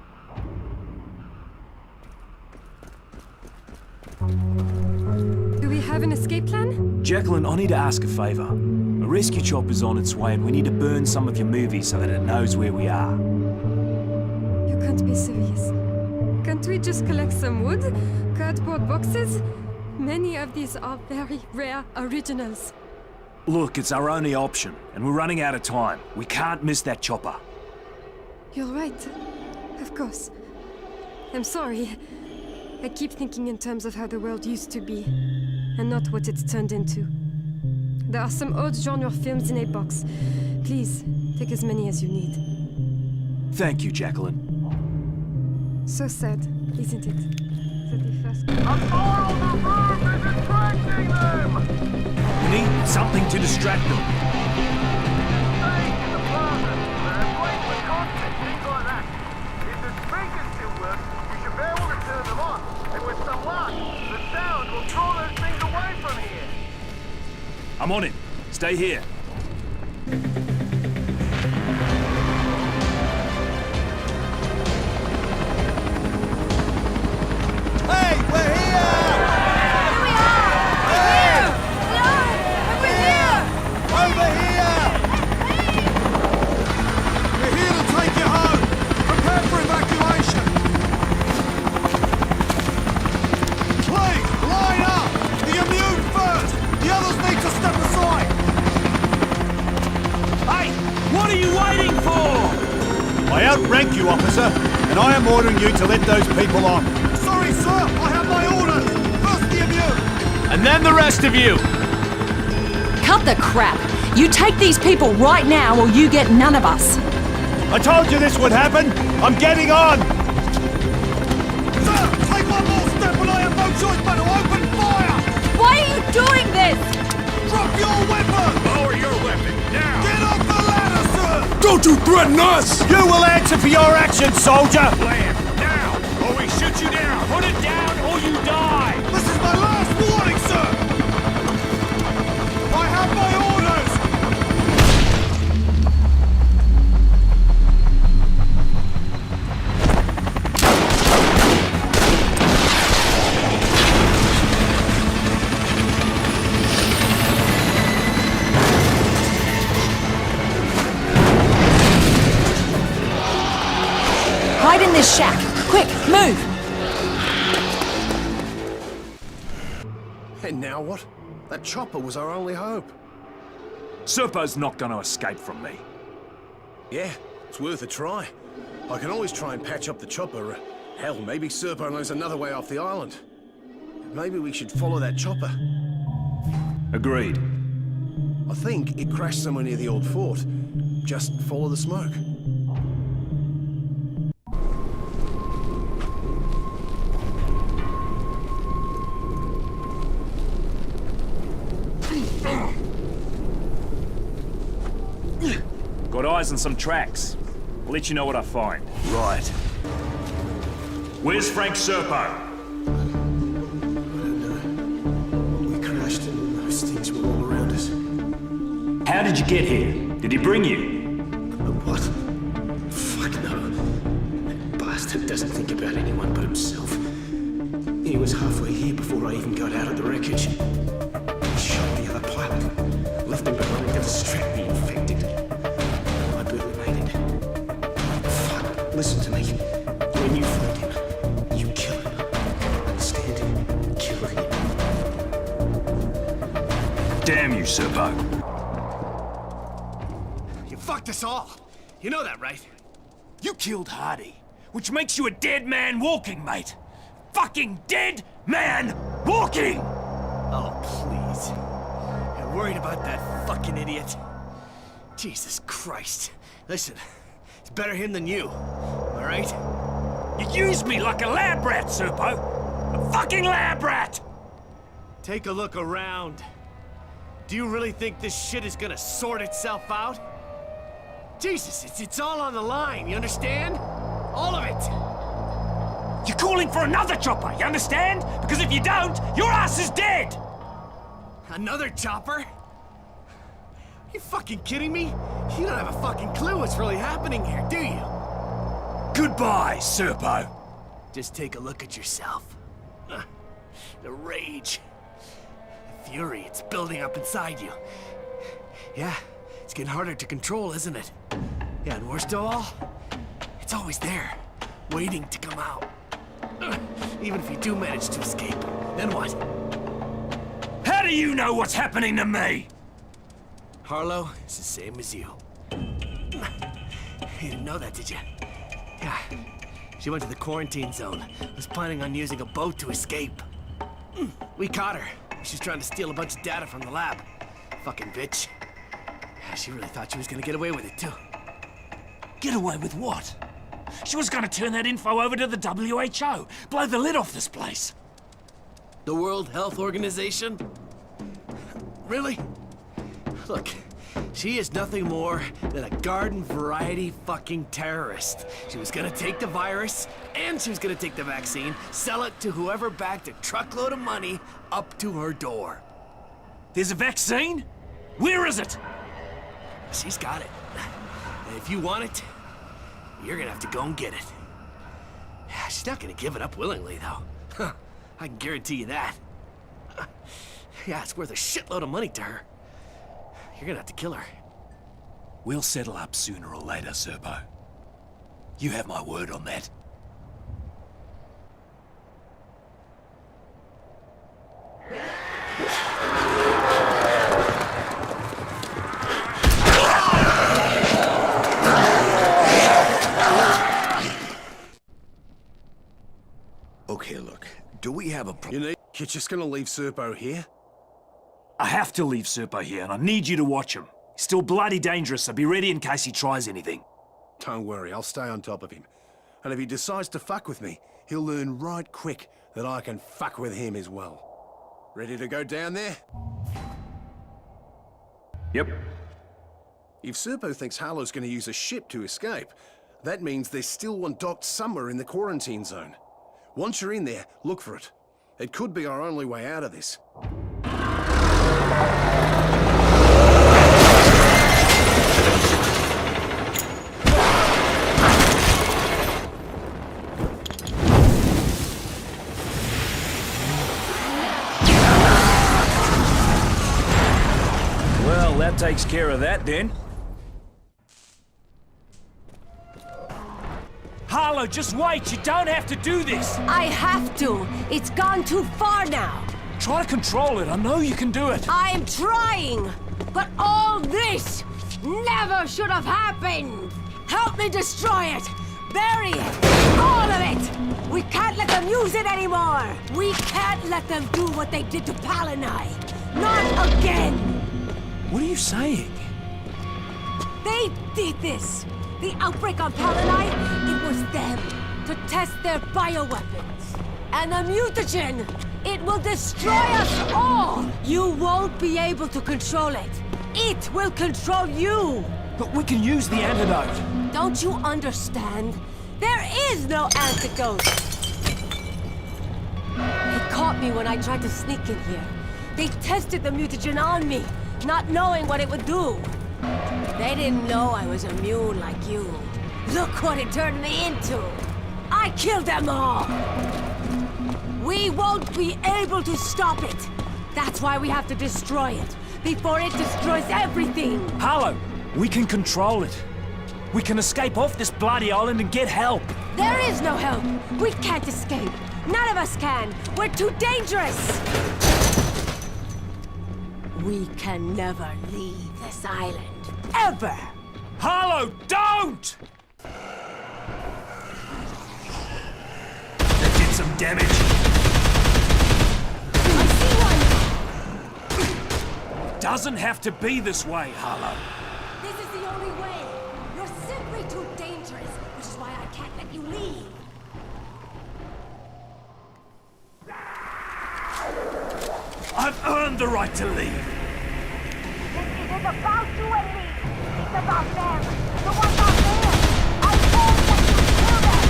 Do we have an escape plan? Jacqueline, I need to ask a favor. A rescue chopper's on its way and we need to burn some of your movies so that it knows where we are. You can't be serious. Can't we just collect some wood? Cardboard boxes? Many of these are very rare originals. Look, it's our only option, and we're running out of time. We can't miss that chopper. You're right. Of course. I'm sorry. I keep thinking in terms of how the world used to be, and not what it's turned into. There are some old genre films in a box. Please, take as many as you need. Thank you, Jacqueline. So sad, isn't it? That the first... We need something to distract them. I'm on it. Stay here. Hey, we're here! Here we are! Hey! Hello! We're here! Over here! We're here to take you home. Prepare for evacuation. Please, line up! The immune first! The others need to step aside! Hey! What are you waiting for? I outrank you, officer, and I am ordering you to let those people on. Sorry, sir! I have my orders! First the immune! And then the rest of you! Cut the crap! You take these people right now or you get none of us! I told you this would happen! I'm getting on! Sir, take one more step and I have no choice but to open fire! Why are you doing this? Drop your weapon! Lower your weapon, now! Get off the ladder, sir! Don't you threaten us! You will answer for your actions, soldier! Land, now! Or we shoot you down! Put it down or you die! This is my last warning, sir! I have my orders! Hide in this shack! Quick, move! And now what? That chopper was our only hope. Serpo's not gonna escape from me. Yeah, it's worth a try. I can always try and patch up the chopper. Hell, maybe Serpo knows another way off the island. Maybe we should follow that chopper. Agreed. I think it crashed somewhere near the old fort. Just follow the smoke. Got eyes on some tracks. I'll let you know what I find. Right. Where's Frank Serpo? I don't know. We crashed and those things were all around us. How did you get here? Did he bring you? What? Fuck no. That bastard doesn't think about anyone but himself. He was halfway here before I even got out of the wreckage. He shot the other pilot, left him behind to distract the infected. I barely made it. Fuck, listen to me. When you find him, you kill him. Understand? Kill him. Damn you, Serpo. You fucked us all. You know that, right? You killed Hardy, which makes you a dead man walking, mate. Fucking dead man walking! Oh, please. You're worried about that fucking idiot? Jesus Christ. Listen, it's better him than you, all right? You used me like a lab rat, Serpo. A fucking lab rat! Take a look around. Do you really think this shit is gonna sort itself out? Jesus, it's all on the line, you understand? All of it! You're calling for another chopper, you understand? Because if you don't, your ass is dead! Another chopper? You fucking kidding me? You don't have a fucking clue what's really happening here, do you? Goodbye, Serpo. Just take a look at yourself. The rage. The fury, it's building up inside you. Yeah, it's getting harder to control, isn't it? Yeah, and worst of all, it's always there, waiting to come out. Even if you do manage to escape, then what? How do you know what's happening to me? Harlow, it's the same as you. You didn't know that, did you? Yeah. She went to the quarantine zone. Was planning on using a boat to escape. We caught her. She's trying to steal a bunch of data from the lab. Fucking bitch. Yeah, she really thought she was gonna get away with it, too. Get away with what? She was gonna turn that info over to the WHO. Blow the lid off this place. The World Health Organization? Really? Look, she is nothing more than a garden variety fucking terrorist. She was gonna take the virus, and she was gonna take the vaccine, sell it to whoever backed a truckload of money up to her door. There's a vaccine? Where is it? She's got it. And if you want it, you're gonna have to go and get it. She's not gonna give it up willingly, though. I can guarantee you that. Yeah, it's worth a shitload of money to her. You're gonna have to kill her. We'll settle up sooner or later, Serpo. You have my word on that. Okay, look. Do we have a problem? You're just gonna leave Serpo here? I have to leave Serpo here, and I need you to watch him. He's still bloody dangerous, so be ready in case he tries anything. Don't worry, I'll stay on top of him. And if he decides to fuck with me, he'll learn right quick that I can fuck with him as well. Ready to go down there? Yep. If Serpo thinks Harlow's gonna use a ship to escape, that means there's still one docked somewhere in the quarantine zone. Once you're in there, look for it. It could be our only way out of this. Well, that takes care of that, then. Harlow, just wait. You don't have to do this. I have to. It's gone too far now. Try to control it. I know you can do it. I'm trying. But all this never should have happened. Help me destroy it. Bury it. All of it. We can't let them use it anymore. We can't let them do what they did to Banoi. Not again. What are you saying? They did this. The outbreak on Banoi, it was them, to test their bioweapons. And the mutagen, it will destroy us all! You won't be able to control it. It will control you! But we can use the antidote. Don't you understand? There is no antidote! They caught me when I tried to sneak in here. They tested the mutagen on me, not knowing what it would do. They didn't know I was immune like you. Look what it turned me into! I killed them all! We won't be able to stop it! That's why we have to destroy it, before it destroys everything! Harlow, we can control it. We can escape off this bloody island and get help. There is no help! We can't escape! None of us can! We're too dangerous! We can never leave this island. Ever! Harlow, don't! That did some damage. I see one! Doesn't have to be this way, Harlow. This is the only way! You're simply too dangerous, which is why I can't let you leave! I've earned the right to leave. It is about you and me. It's about them. The ones out there. I told them to kill them.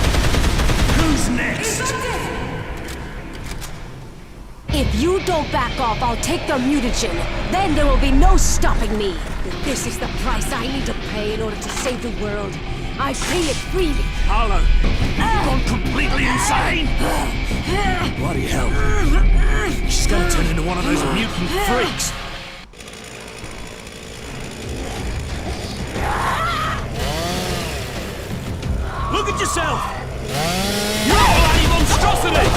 Who's next? If you don't back off, I'll take their mutagen. Then there will be no stopping me. This is the price I need to pay in order to save the world. I pay it freely. Harlow, you've gone completely insane? Bloody hell. She's gonna turn into one of those mutant freaks. Look at yourself! You're a bloody monstrosity!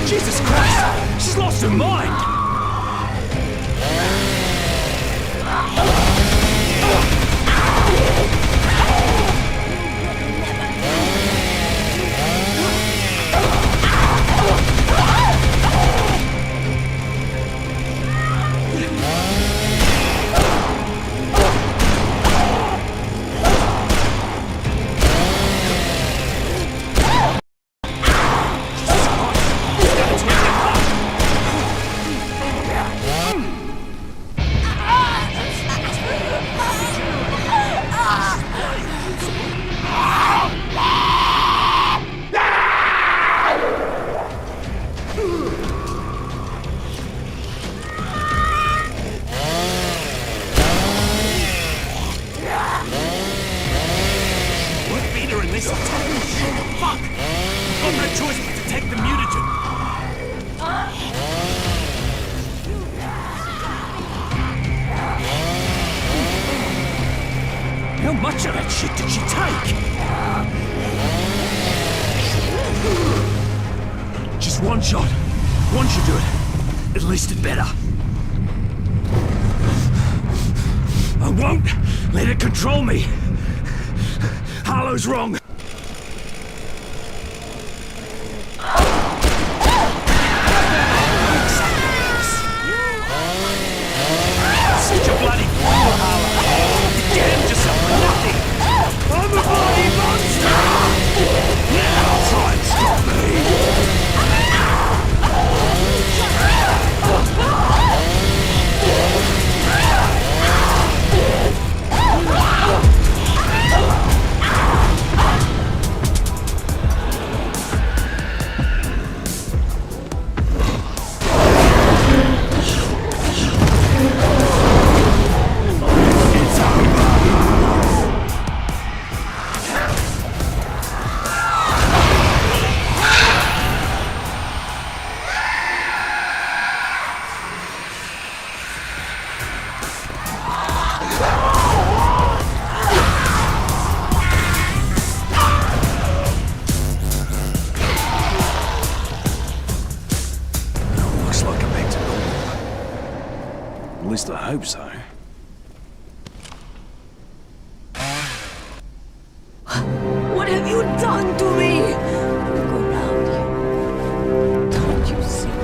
Jesus Christ! She's lost her mind! How much of that shit did she take? Just one shot. One should do it. At least it better. I won't let it control me. Harlow's wrong. Such a bloody fool, Harlow. You damned yourself for nothing. I'm a bloody monster. Now try and stop me. At least I hope so. What have you done to me? Look around you. Don't you see?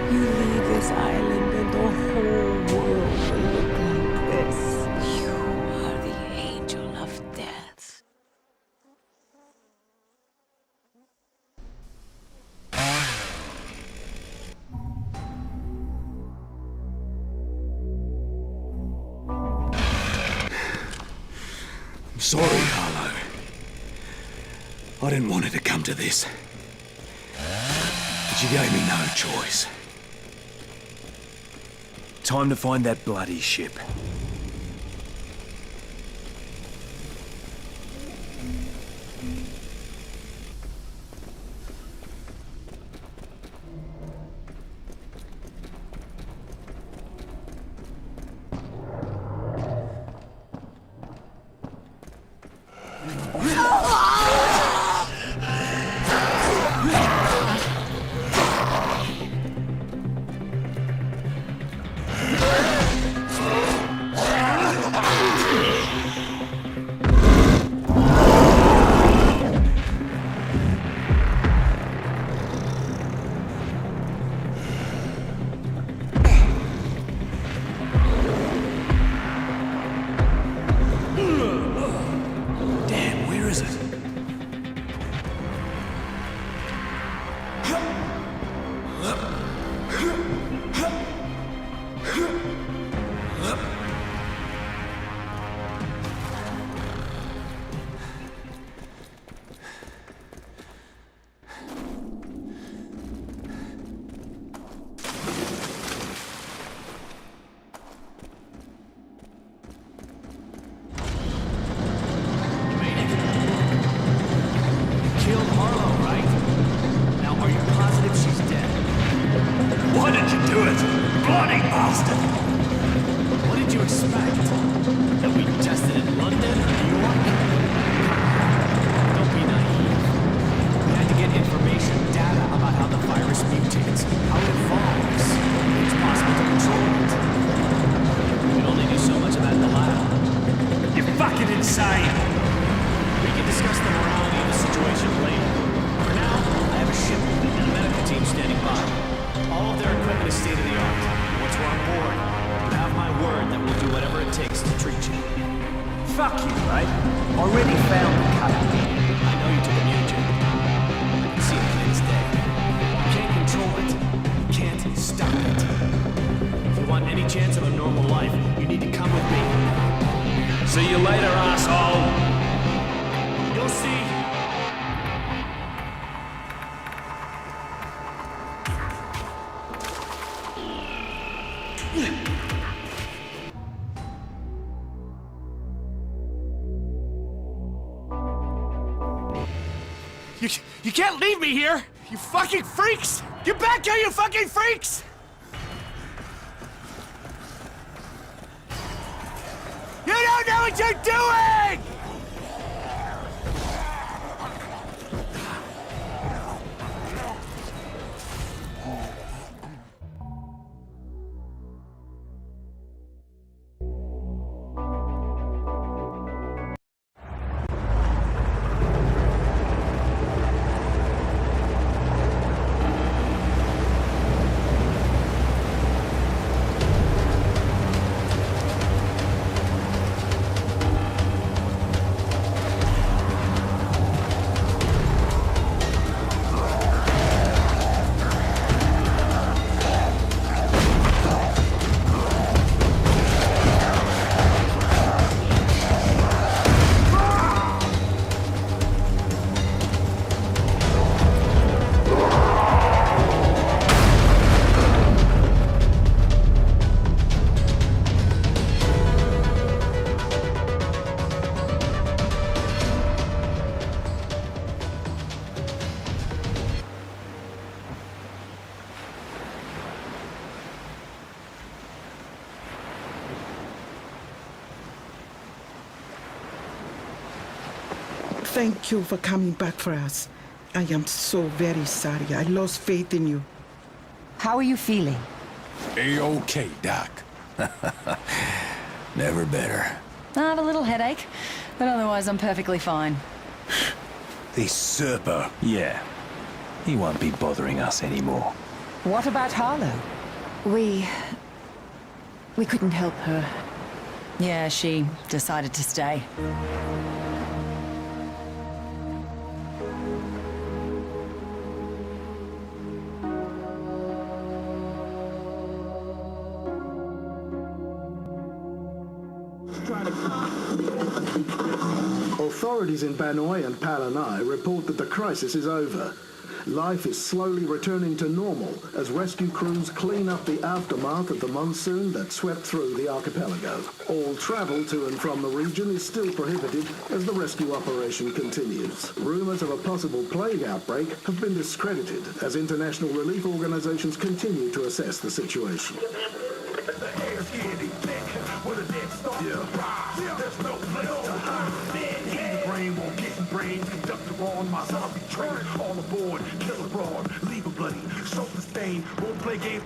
You leave this island and the whole world will look like this. You are the angel of death. sorry, Harlow. I didn't want it to come to this. But you gave me no choice. Time to find that bloody ship. You can't leave me here! You fucking freaks! Get back here, you fucking freaks! You don't know what you're doing! Thank you for coming back for us. I am so very sorry. I lost faith in you. How are you feeling? A-okay, Doc. Never better. I have a little headache, but otherwise I'm perfectly fine. This Serpo. Yeah. He won't be bothering us anymore. What about Harlow? We couldn't help her. Yeah, she decided to stay. Authorities in Banoi and Purna report that the crisis is over. Life is slowly returning to normal as rescue crews clean up the aftermath of the monsoon that swept through the archipelago. All travel to and from the region is still prohibited as the rescue operation continues. Rumors of a possible plague outbreak have been discredited as international relief organizations continue to assess the situation. On my zombie train, all aboard, kill abroad, leave a bloody, soak the stain, won't play games.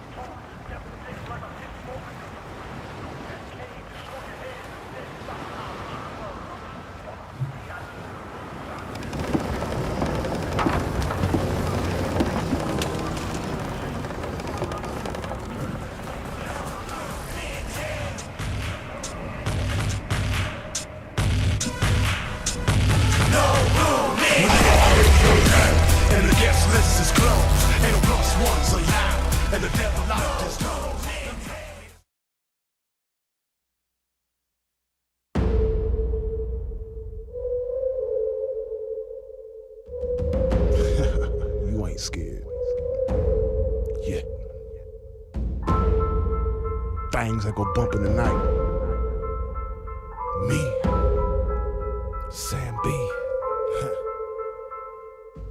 You ain't scared. Yet. Things that go bump in the night. Me. Sam B.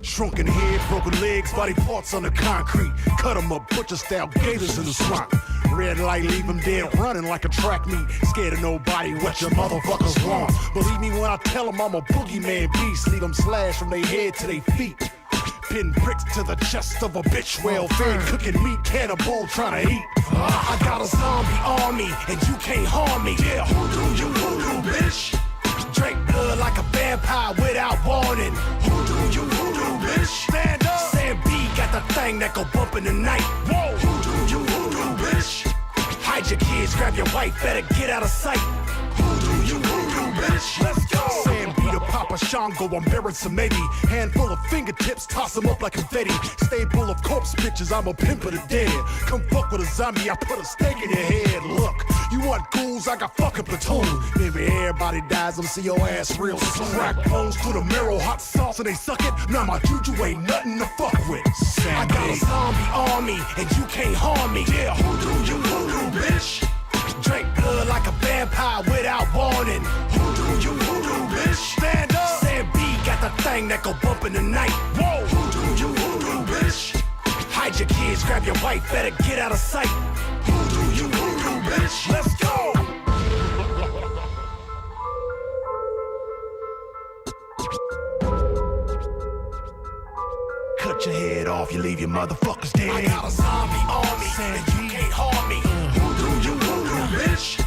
Shrunken head, broken legs, body parts on the concrete. Cut 'em up, butcher style gators in the swamp. Red light, leave 'em dead, running like a track meet. Scared of nobody, what your motherfuckers want. Believe me when I tell 'em I'm a boogeyman beast. Leave 'em slashed from their head to their feet. Pin bricks to the chest of a bitch, well-fed, cooking meat, cannibal trying to eat. I got a zombie army, and you can't harm me. Yeah, who do you voodoo, bitch? Drink blood like a vampire without warning. Who do you voodoo, bitch? Stand up. Sam B got the thing that go bump in the night. Whoa, who do you voodoo, bitch? Hide your kids, grab your wife, better get out of sight. Who do you voodoo, bitch? Let's go. Sam B to Papa Shango, I'm buried some maybe. Handful of fingertips, toss them up like confetti. Stable of corpse bitches, I'm a pimp of the dead. Come fuck with a zombie, I put a stake in your head. Look, you want ghouls, I got fucking platoon. Maybe everybody dies, I'm see your ass real soon. Crack bones through the marrow, hot sauce and they suck it. Now my juju ain't nothing to fuck with. Sam I got a zombie army, and you can't harm me. Yeah, who do you voodoo, bitch? Drink blood like a vampire without warning. Who do you voodoo, bitch? Stand up. Sam B got the thing that go bump in the night. Whoa, who do you voodoo, bitch? Hide your kids, grab your wife, better get out of sight. Who do you voodoo, bitch? Let's go. Cut your head off, you leave your motherfuckers dead. I got a zombie army, and you can't harm me. Who do you voodoo, bitch?